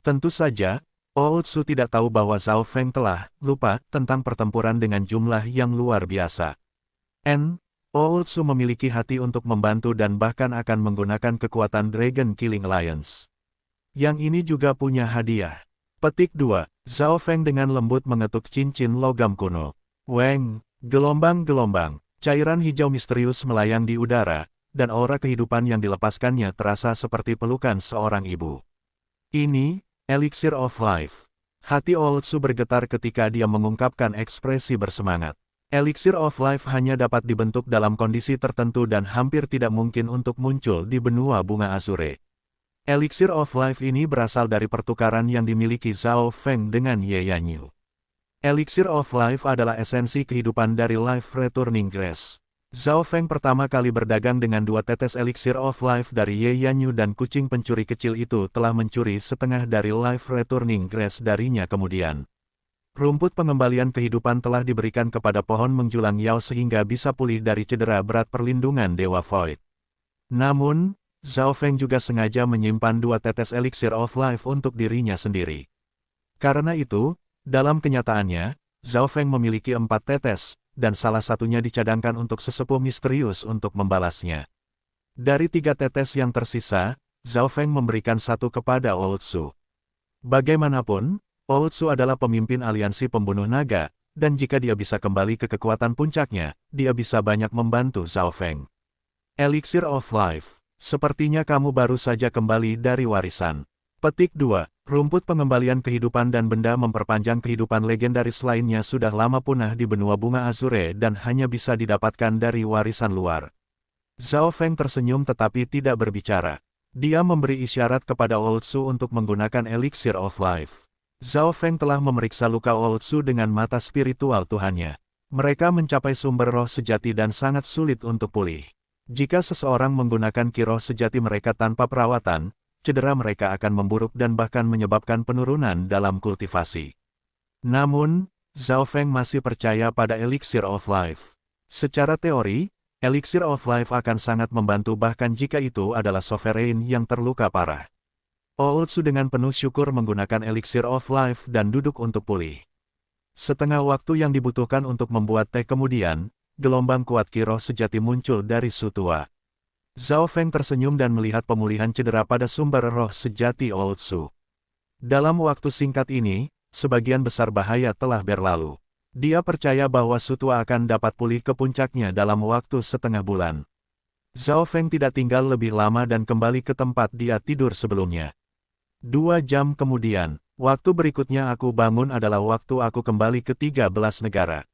Tentu saja, Ootsu tidak tahu bahwa Zhao Feng telah lupa tentang pertempuran dengan jumlah yang luar biasa. Ootsu memiliki hati untuk membantu dan bahkan akan menggunakan kekuatan Dragon Killing Alliance. Yang ini juga punya hadiah. Petik 2. Zhao Feng dengan lembut mengetuk cincin logam kuno. Weng, gelombang-gelombang, cairan hijau misterius melayang di udara, dan aura kehidupan yang dilepaskannya terasa seperti pelukan seorang ibu. Ini Elixir of Life. Hati Ootsu bergetar ketika dia mengungkapkan ekspresi bersemangat. Elixir of Life hanya dapat dibentuk dalam kondisi tertentu dan hampir tidak mungkin untuk muncul di benua bunga Azure. Elixir of Life ini berasal dari pertukaran yang dimiliki Zhao Feng dengan Ye Yanyu. Elixir of Life adalah esensi kehidupan dari Life Returning Grass. Zhao Feng pertama kali berdagang dengan 2 tetes Elixir of Life dari Ye Yanyu dan kucing pencuri kecil itu telah mencuri setengah dari Life Returning Grass darinya kemudian. Rumput pengembalian kehidupan telah diberikan kepada pohon menjulang Yao sehingga bisa pulih dari cedera berat perlindungan Dewa Void. Namun, Zhao Feng juga sengaja menyimpan 2 tetes Elixir of Life untuk dirinya sendiri. Karena itu, dalam kenyataannya, Zhao Feng memiliki 4 tetes, dan salah satunya dicadangkan untuk sesepuh misterius untuk membalasnya. Dari 3 tetes yang tersisa, Zhao Feng memberikan 1 kepada Ootsu. Bagaimanapun, Ootsu adalah pemimpin aliansi pembunuh naga, dan jika dia bisa kembali ke kekuatan puncaknya, dia bisa banyak membantu Zhao Feng. Elixir of Life. Sepertinya kamu baru saja kembali dari warisan. Petik 2. Rumput pengembalian kehidupan dan benda memperpanjang kehidupan legendaris lainnya sudah lama punah di benua bunga Azure dan hanya bisa didapatkan dari warisan luar. Zhao Feng tersenyum tetapi tidak berbicara. Dia memberi isyarat kepada Ootsu untuk menggunakan Elixir of Life. Zhao Feng telah memeriksa luka Ootsu dengan mata spiritual Tuhannya. Mereka mencapai sumber roh sejati dan sangat sulit untuk pulih. Jika seseorang menggunakan ki roh sejati mereka tanpa perawatan, cedera mereka akan memburuk dan bahkan menyebabkan penurunan dalam kultivasi. Namun, Zhao Feng masih percaya pada Elixir of Life. Secara teori, Elixir of Life akan sangat membantu bahkan jika itu adalah Sovereign yang terluka parah. Ootsu dengan penuh syukur menggunakan Elixir of Life dan duduk untuk pulih. Setengah waktu yang dibutuhkan untuk membuat teh kemudian, gelombang kuat ki roh sejati muncul dari Sutua. Zhao Feng tersenyum dan melihat pemulihan cedera pada sumber roh sejati Ootsu. Dalam waktu singkat ini, sebagian besar bahaya telah berlalu. Dia percaya bahwa Sutua akan dapat pulih ke puncaknya dalam waktu setengah bulan. Zhao Feng tidak tinggal lebih lama dan kembali ke tempat dia tidur sebelumnya. 2 jam kemudian, waktu berikutnya aku bangun adalah waktu aku kembali ke 13 negara.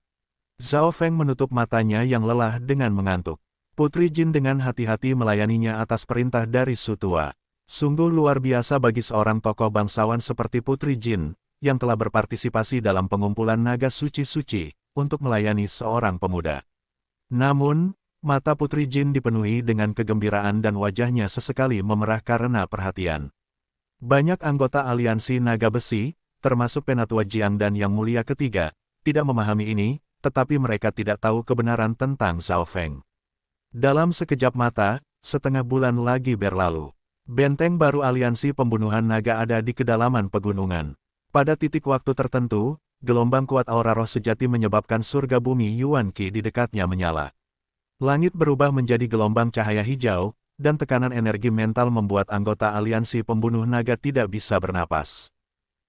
Zhao Feng menutup matanya yang lelah dengan mengantuk. Putri Jin dengan hati-hati melayaninya atas perintah dari Sutua. Sungguh luar biasa bagi seorang tokoh bangsawan seperti Putri Jin, yang telah berpartisipasi dalam pengumpulan naga suci-suci, untuk melayani seorang pemuda. Namun, mata Putri Jin dipenuhi dengan kegembiraan dan wajahnya sesekali memerah karena perhatian. Banyak anggota aliansi naga besi, termasuk Penatua Jiang dan Yang Mulia Ketiga, tidak memahami ini, tetapi mereka tidak tahu kebenaran tentang Zhao Feng. Dalam sekejap mata, setengah bulan lagi berlalu. Benteng baru aliansi pembunuhan naga ada di kedalaman pegunungan. Pada titik waktu tertentu, gelombang kuat aura roh sejati menyebabkan surga bumi Yuan Qi di dekatnya menyala. Langit berubah menjadi gelombang cahaya hijau, dan tekanan energi mental membuat anggota aliansi pembunuh naga tidak bisa bernapas.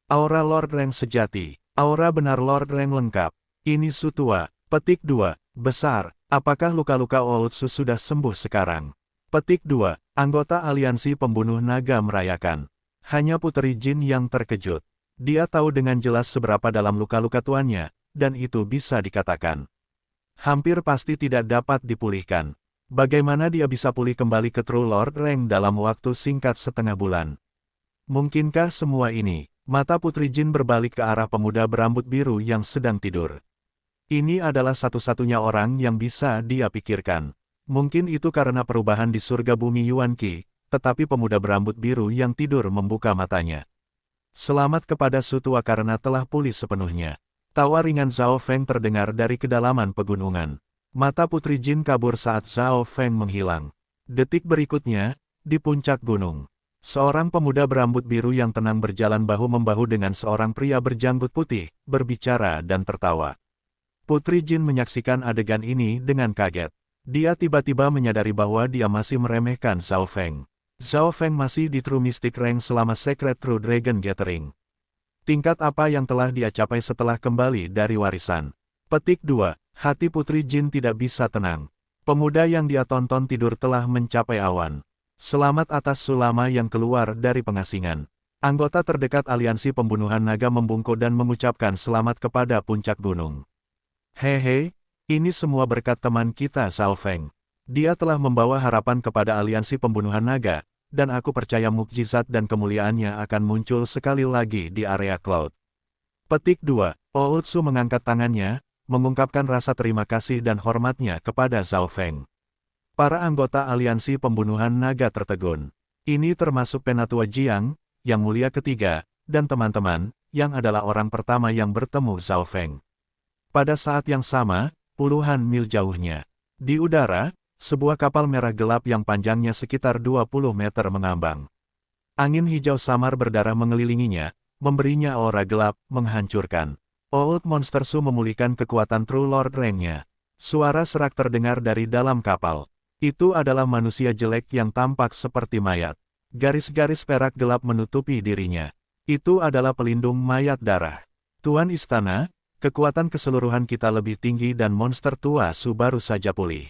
Aura Lord Reng sejati, aura benar Lord Reng lengkap. Ini Sutua. Petik 2. Besar, apakah luka-luka Oultsu sudah sembuh sekarang? Petik 2. Anggota aliansi pembunuh naga merayakan. Hanya Putri Jin yang terkejut. Dia tahu dengan jelas seberapa dalam luka-luka tuannya, dan itu bisa dikatakan hampir pasti tidak dapat dipulihkan. Bagaimana dia bisa pulih kembali ke True Lord Reng dalam waktu singkat setengah bulan? Mungkinkah semua ini? Mata Putri Jin berbalik ke arah pemuda berambut biru yang sedang tidur. Ini adalah satu-satunya orang yang bisa dia pikirkan. Mungkin itu karena perubahan di surga bumi Yuan Qi, tetapi pemuda berambut biru yang tidur membuka matanya. Selamat kepada Sutua karena telah pulih sepenuhnya. Tawa ringan Zhao Feng terdengar dari kedalaman pegunungan. Mata Putri Jin kabur saat Zhao Feng menghilang. Detik berikutnya, di puncak gunung, seorang pemuda berambut biru yang tenang berjalan bahu-membahu dengan seorang pria berjanggut putih, berbicara dan tertawa. Putri Jin menyaksikan adegan ini dengan kaget. Dia tiba-tiba menyadari bahwa dia masih meremehkan Zhao Feng. Zhao Feng masih di True Mystic Rank selama Secret True Dragon Gathering. Tingkat apa yang telah dia capai setelah kembali dari warisan? Petik 2. Hati Putri Jin tidak bisa tenang. Pemuda yang dia tonton tidur telah mencapai awan. Selamat atas Sulama yang keluar dari pengasingan. Anggota terdekat aliansi pembunuhan naga membungkuk dan mengucapkan selamat kepada puncak gunung. Hehe, ini semua berkat teman kita Zhao Feng. Dia telah membawa harapan kepada aliansi pembunuhan naga, dan aku percaya mukjizat dan kemuliaannya akan muncul sekali lagi di area Cloud. Petik 2. Oultsu mengangkat tangannya, mengungkapkan rasa terima kasih dan hormatnya kepada Zhao Feng. Para anggota aliansi pembunuhan naga tertegun. Ini termasuk Penatua Jiang, Yang Mulia Ketiga, dan teman-teman, yang adalah orang pertama yang bertemu Zhao Feng. Pada saat yang sama, puluhan mil jauhnya, di udara, sebuah kapal merah gelap yang panjangnya sekitar 20 meter mengambang. Angin hijau samar berdarah mengelilinginya, memberinya aura gelap, menghancurkan. Old Monster Su memulihkan kekuatan True Lord Reng-nya. Suara serak terdengar dari dalam kapal. Itu adalah manusia jelek yang tampak seperti mayat. Garis-garis perak gelap menutupi dirinya. Itu adalah pelindung mayat darah. Tuan Istana, kekuatan keseluruhan kita lebih tinggi dan monster tua Su baru saja pulih.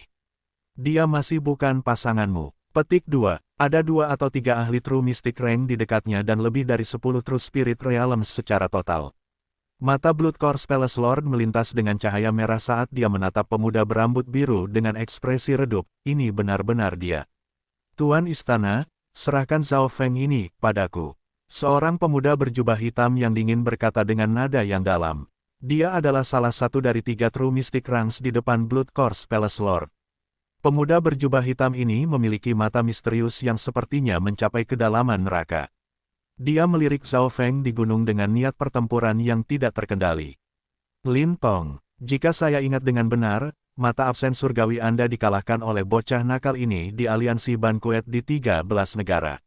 Dia masih bukan pasanganmu. Petik 2. Ada 2 atau 3 ahli True Mystic Rank di dekatnya dan lebih dari 10 True Spirit Realms secara total. Mata Blood Core Palace Lord melintas dengan cahaya merah saat dia menatap pemuda berambut biru dengan ekspresi redup. Ini benar-benar dia. Tuan Istana, serahkan Zhao Feng ini padaku. Seorang pemuda berjubah hitam yang dingin berkata dengan nada yang dalam. Dia adalah salah satu dari 3 True Mystic Ranks di depan Blood Core Palace Lord. Pemuda berjubah hitam ini memiliki mata misterius yang sepertinya mencapai kedalaman neraka. Dia melirik Zhao Feng di gunung dengan niat pertempuran yang tidak terkendali. Lin Tong, jika saya ingat dengan benar, mata absen surgawi Anda dikalahkan oleh bocah nakal ini di aliansi Banquet di 13 negara.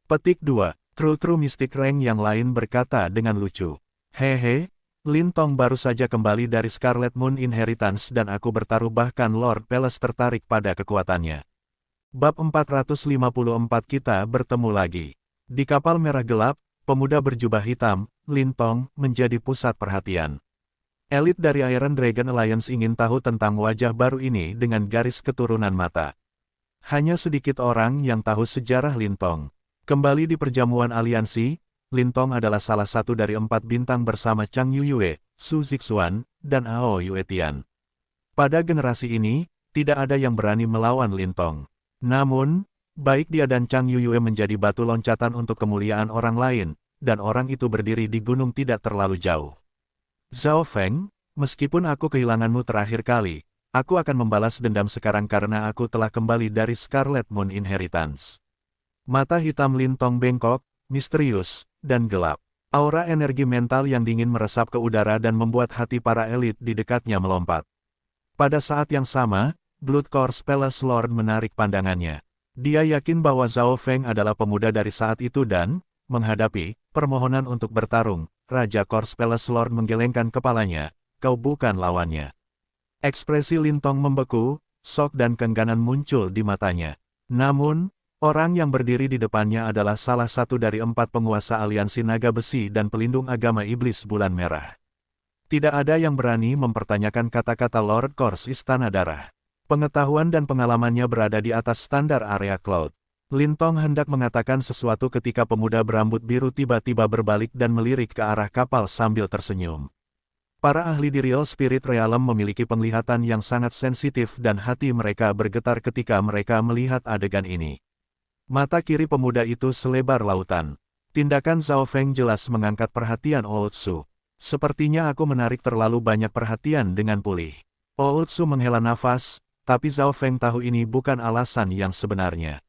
Petik 2. True Mystic Rank yang lain berkata dengan lucu. Hehe, Lin Tong baru saja kembali dari Scarlet Moon Inheritance dan aku bertaruh bahkan Lord Palace tertarik pada kekuatannya. Bab 454 kita bertemu lagi. Di kapal merah gelap, pemuda berjubah hitam, Lin Tong, menjadi pusat perhatian. Elit dari Iron Dragon Alliance ingin tahu tentang wajah baru ini dengan garis keturunan mata. Hanya sedikit orang yang tahu sejarah Lin Tong. Kembali di perjamuan aliansi, Lin Tong adalah salah satu dari 4 bintang bersama Chang Yuyue, Su Zixuan, dan Ao Yuetian. Pada generasi ini, tidak ada yang berani melawan Lintong. Namun, baik dia dan Chang Yuyue menjadi batu loncatan untuk kemuliaan orang lain, dan orang itu berdiri di gunung tidak terlalu jauh. Zhao Feng, meskipun aku kehilanganmu terakhir kali, aku akan membalas dendam sekarang karena aku telah kembali dari Scarlet Moon Inheritance. Mata hitam Lintong bengkok, misterius, dan gelap. Aura energi mental yang dingin meresap ke udara dan membuat hati para elit di dekatnya melompat. Pada saat yang sama, Blood Course Palace Lord menarik pandangannya. Dia yakin bahwa Zhao Feng adalah pemuda dari saat itu dan, menghadapi permohonan untuk bertarung, Raja Course Palace Lord menggelengkan kepalanya, kau bukan lawannya. Ekspresi Lintong membeku, shock dan keengganan muncul di matanya. Namun, orang yang berdiri di depannya adalah salah satu dari 4 penguasa aliansi naga besi dan pelindung agama iblis bulan merah. Tidak ada yang berani mempertanyakan kata-kata Lord Course Istana Darah. Pengetahuan dan pengalamannya berada di atas standar area Cloud. Lintong hendak mengatakan sesuatu ketika pemuda berambut biru tiba-tiba berbalik dan melirik ke arah kapal sambil tersenyum. Para ahli di Real Spirit Realm memiliki penglihatan yang sangat sensitif dan hati mereka bergetar ketika mereka melihat adegan ini. Mata kiri pemuda itu selebar lautan. Tindakan Zhao Feng jelas mengangkat perhatian Ootsu. Sepertinya aku menarik terlalu banyak perhatian dengan pulih. Ootsu menghela nafas, tapi Zhao Feng tahu ini bukan alasan yang sebenarnya.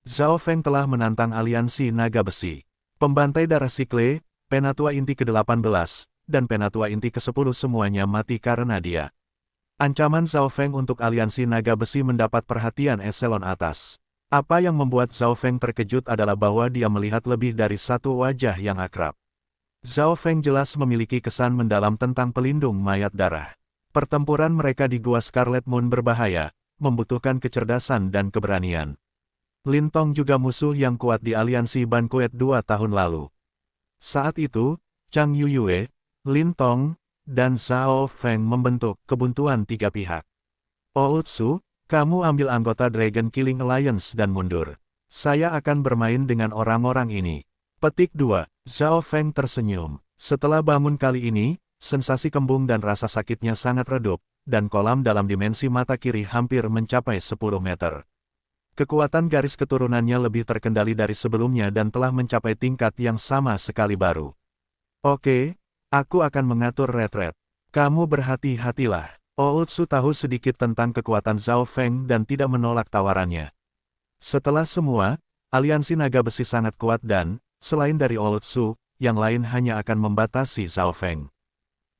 Zhao Feng telah menantang aliansi naga besi. Pembantai darah Sikle, Penatua Inti ke-18, dan Penatua Inti ke-10 semuanya mati karena dia. Ancaman Zhao Feng untuk aliansi naga besi mendapat perhatian eselon atas. Apa yang membuat Zhao Feng terkejut adalah bahwa dia melihat lebih dari satu wajah yang akrab. Zhao Feng jelas memiliki kesan mendalam tentang pelindung mayat darah. Pertempuran mereka di Gua Scarlet Moon berbahaya, membutuhkan kecerdasan dan keberanian. Lintong juga musuh yang kuat di aliansi Banquet 2 tahun lalu. Saat itu, Chang Yuyue, Lintong, dan Zhao Feng membentuk kebuntuan 3 pihak. Ootsu, kamu ambil anggota Dragon Killing Alliance dan mundur. Saya akan bermain dengan orang-orang ini. Petik 2. Zhao Feng tersenyum. Setelah bangun kali ini, sensasi kembung dan rasa sakitnya sangat redup, dan kolam dalam dimensi mata kiri hampir mencapai 10 meter. Kekuatan garis keturunannya lebih terkendali dari sebelumnya dan telah mencapai tingkat yang sama sekali baru. Oke, aku akan mengatur retret. Kamu berhati-hatilah. Ootsu tahu sedikit tentang kekuatan Zhao Feng dan tidak menolak tawarannya. Setelah semua, aliansi naga besi sangat kuat dan, selain dari Ootsu, yang lain hanya akan membatasi Zhao Feng.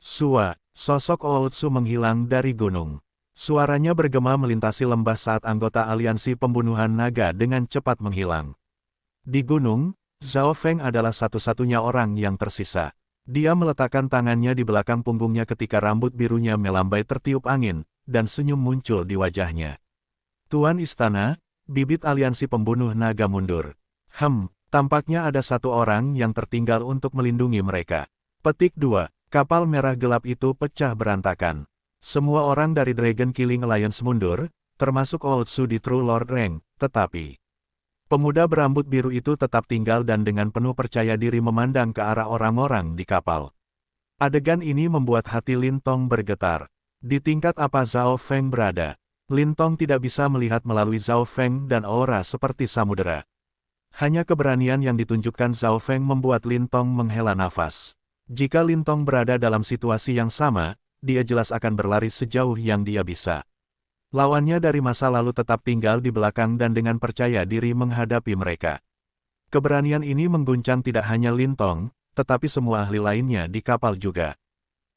Sua, sosok Ootsu menghilang dari gunung. Suaranya bergema melintasi lembah saat anggota aliansi pembunuhan naga dengan cepat menghilang. Di gunung, Zhao Feng adalah satu-satunya orang yang tersisa. Dia meletakkan tangannya di belakang punggungnya ketika rambut birunya melambai tertiup angin, dan senyum muncul di wajahnya. Tuan Istana, bibit aliansi pembunuh naga mundur. Tampaknya ada satu orang yang tertinggal untuk melindungi mereka. Petik 2. Kapal merah gelap itu pecah berantakan. Semua orang dari Dragon Killing Alliance mundur, termasuk Ootsu di True Lord Rank, tetapi pemuda berambut biru itu tetap tinggal dan dengan penuh percaya diri memandang ke arah orang-orang di kapal. Adegan ini membuat hati Lintong bergetar. Di tingkat apa Zhao Feng berada, Lintong tidak bisa melihat melalui Zhao Feng dan aura seperti samudera. Hanya keberanian yang ditunjukkan Zhao Feng membuat Lintong menghela nafas. Jika Lintong berada dalam situasi yang sama, dia jelas akan berlari sejauh yang dia bisa. Lawannya dari masa lalu tetap tinggal di belakang dan dengan percaya diri menghadapi mereka. Keberanian ini mengguncang tidak hanya Lintong, tetapi semua ahli lainnya di kapal juga.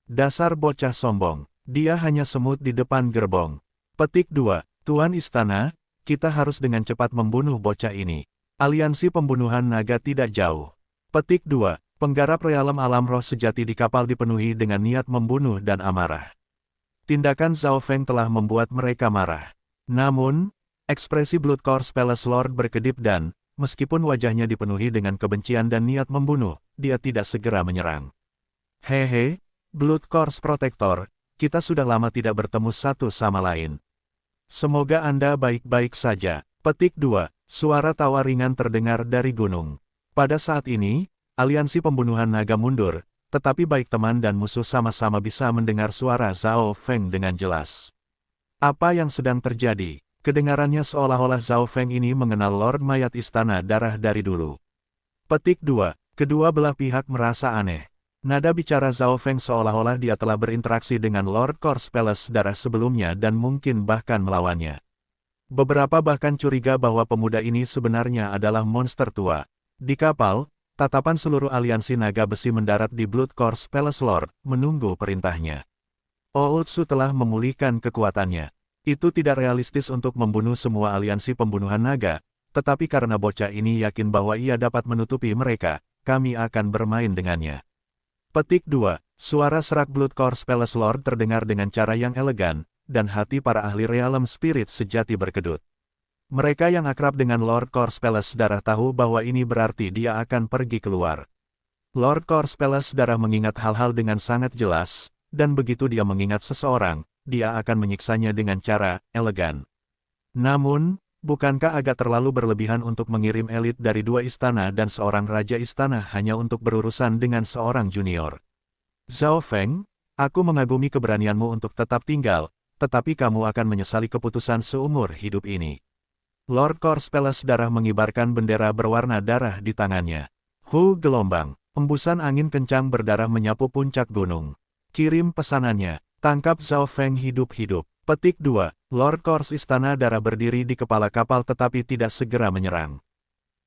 Dasar bocah sombong, dia hanya semut di depan gerbong. Petik 2. Tuan Istana, kita harus dengan cepat membunuh bocah ini. Aliansi pembunuhan naga tidak jauh. Petik 2. Penggarap realem alam roh sejati di kapal dipenuhi dengan niat membunuh dan amarah. Tindakan Zhao Feng telah membuat mereka marah. Namun, ekspresi Blood Course Palace Lord berkedip dan, meskipun wajahnya dipenuhi dengan kebencian dan niat membunuh, dia tidak segera menyerang. Hehe, Blood Course Protector, kita sudah lama tidak bertemu satu sama lain. Semoga Anda baik-baik saja. Petik 2. Suara tawa ringan terdengar dari gunung. Pada saat ini, aliansi pembunuhan naga mundur, tetapi baik teman dan musuh sama-sama bisa mendengar suara Zhao Feng dengan jelas. Apa yang sedang terjadi? Kedengarannya seolah-olah Zhao Feng ini mengenal Lord Mayat Istana Darah dari dulu. Petik 2. Kedua belah pihak merasa aneh. Nada bicara Zhao Feng seolah-olah dia telah berinteraksi dengan Lord Corpse Palace Darah sebelumnya dan mungkin bahkan melawannya. Beberapa bahkan curiga bahwa pemuda ini sebenarnya adalah monster tua. Di kapal, tatapan seluruh aliansi naga besi mendarat di Blood Corpse Palace Lord, menunggu perintahnya. Ootsu telah memulihkan kekuatannya. Itu tidak realistis untuk membunuh semua aliansi pembunuhan naga, tetapi karena bocah ini yakin bahwa ia dapat menutupi mereka, kami akan bermain dengannya. Petik 2. Suara serak Blood Corpse Palace Lord terdengar dengan cara yang elegan, dan hati para ahli Realm Spirit sejati berkedut. Mereka yang akrab dengan Lord Corpse Palace Darah tahu bahwa ini berarti dia akan pergi keluar. Lord Corpse Palace Darah mengingat hal-hal dengan sangat jelas, dan begitu dia mengingat seseorang, dia akan menyiksanya dengan cara elegan. Namun, bukankah agak terlalu berlebihan untuk mengirim elit dari 2 istana dan seorang raja istana hanya untuk berurusan dengan seorang junior? Zhao Feng, aku mengagumi keberanianmu untuk tetap tinggal, tetapi kamu akan menyesali keputusan seumur hidup ini. Lord Corpse Palace Darah mengibarkan bendera berwarna darah di tangannya. Gelombang. Embusan angin kencang berdarah menyapu puncak gunung. Kirim pesanannya. Tangkap Zhao Feng hidup-hidup. Petik 2. Lord Corpse Istana Darah berdiri di kepala kapal tetapi tidak segera menyerang.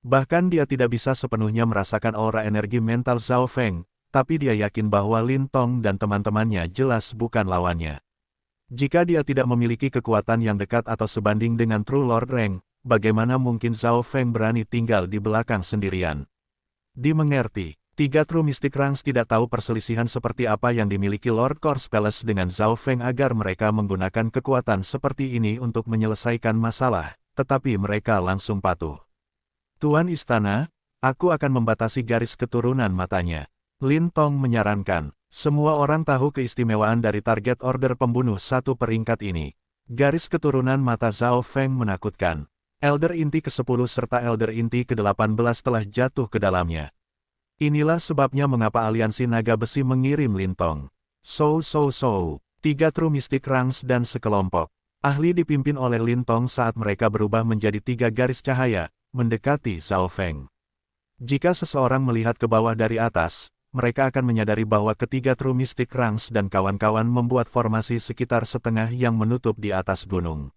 Bahkan dia tidak bisa sepenuhnya merasakan aura energi mental Zhao Feng, tapi dia yakin bahwa Lin Tong dan teman-temannya jelas bukan lawannya. Jika dia tidak memiliki kekuatan yang dekat atau sebanding dengan True Lord Rank, bagaimana mungkin Zhao Feng berani tinggal di belakang sendirian? Dimengerti. 3 True Mystic Ranks tidak tahu perselisihan seperti apa yang dimiliki Lord Corpse Palace dengan Zhao Feng agar mereka menggunakan kekuatan seperti ini untuk menyelesaikan masalah, tetapi mereka langsung patuh. Tuan Istana, aku akan membatasi garis keturunan matanya. Lin Tong menyarankan. Semua orang tahu keistimewaan dari target order pembunuh 1 peringkat ini. Garis keturunan mata Zhao Feng menakutkan. Elder Inti ke-10 serta Elder Inti ke-18 telah jatuh ke dalamnya. Inilah sebabnya mengapa aliansi naga besi mengirim Lin Tong. 3 True Mystic Ranks dan sekelompok ahli dipimpin oleh Lin Tong saat mereka berubah menjadi 3 garis cahaya, mendekati Zhao Feng. Jika seseorang melihat ke bawah dari atas, mereka akan menyadari bahwa ketiga True Mystic Ranks dan kawan-kawan membuat formasi sekitar setengah yang menutup di atas gunung.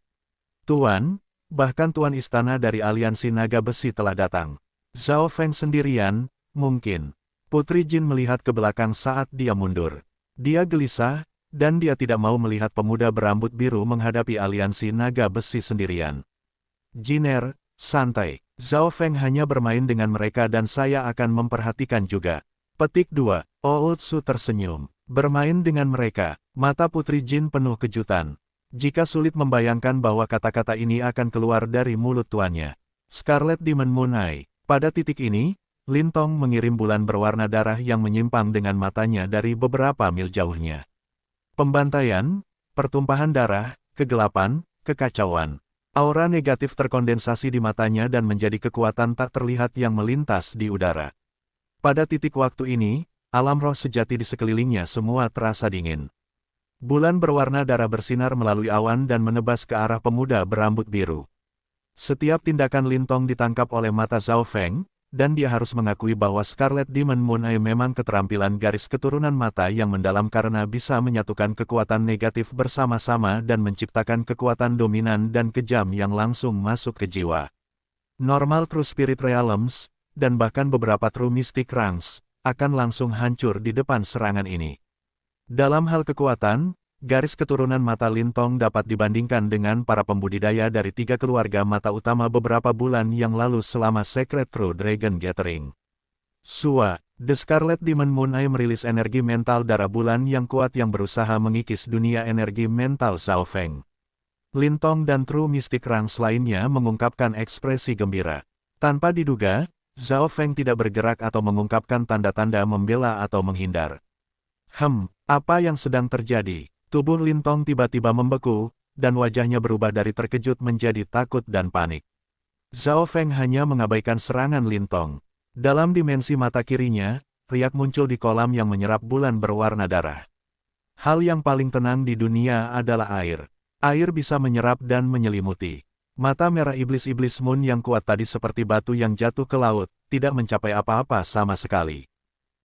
Tuan, bahkan Tuan Istana dari aliansi naga besi telah datang. Zhao Feng sendirian, mungkin. Putri Jin melihat ke belakang saat dia mundur. Dia gelisah, dan dia tidak mau melihat pemuda berambut biru menghadapi aliansi naga besi sendirian. Jiner, santai. Zhao Feng hanya bermain dengan mereka dan saya akan memperhatikan juga. Petik 2. Ootsu tersenyum. Bermain dengan mereka. Mata Putri Jin penuh kejutan. Jika sulit membayangkan bahwa kata-kata ini akan keluar dari mulut tuannya. Scarlet Demon Moon Eye. Pada titik ini, Lin Tong mengirim bulan berwarna darah yang menyimpang dengan matanya dari beberapa mil jauhnya. Pembantaian, pertumpahan darah, kegelapan, kekacauan. Aura negatif terkondensasi di matanya dan menjadi kekuatan tak terlihat yang melintas di udara. Pada titik waktu ini, alam roh sejati di sekelilingnya semua terasa dingin. Bulan berwarna darah bersinar melalui awan dan menebas ke arah pemuda berambut biru. Setiap tindakan Lin Tong ditangkap oleh mata Zhao Feng, dan dia harus mengakui bahwa Scarlet Demon Moon Eye memang keterampilan garis keturunan mata yang mendalam karena bisa menyatukan kekuatan negatif bersama-sama dan menciptakan kekuatan dominan dan kejam yang langsung masuk ke jiwa. Normal True Spirit Realms, dan bahkan beberapa True Mystic Ranks, akan langsung hancur di depan serangan ini. Dalam hal kekuatan, garis keturunan mata Lin Tong dapat dibandingkan dengan para pembudidaya dari 3 keluarga mata utama beberapa bulan yang lalu selama Secret True Dragon Gathering. The Scarlet Demon Moon Eye merilis energi mental darah bulan yang kuat yang berusaha mengikis dunia energi mental Zhao Feng. Lin Tong dan True Mystic Ranks lainnya mengungkapkan ekspresi gembira. Tanpa diduga, Zhao Feng tidak bergerak atau mengungkapkan tanda-tanda membela atau menghindar. Apa yang sedang terjadi? Tubuh Lin Tong tiba-tiba membeku, dan wajahnya berubah dari terkejut menjadi takut dan panik. Zhao Feng hanya mengabaikan serangan Lin Tong. Dalam dimensi mata kirinya, riak muncul di kolam yang menyerap bulan berwarna darah. Hal yang paling tenang di dunia adalah air. Air bisa menyerap dan menyelimuti. Mata merah iblis-iblis Moon yang kuat tadi seperti batu yang jatuh ke laut, tidak mencapai apa-apa sama sekali.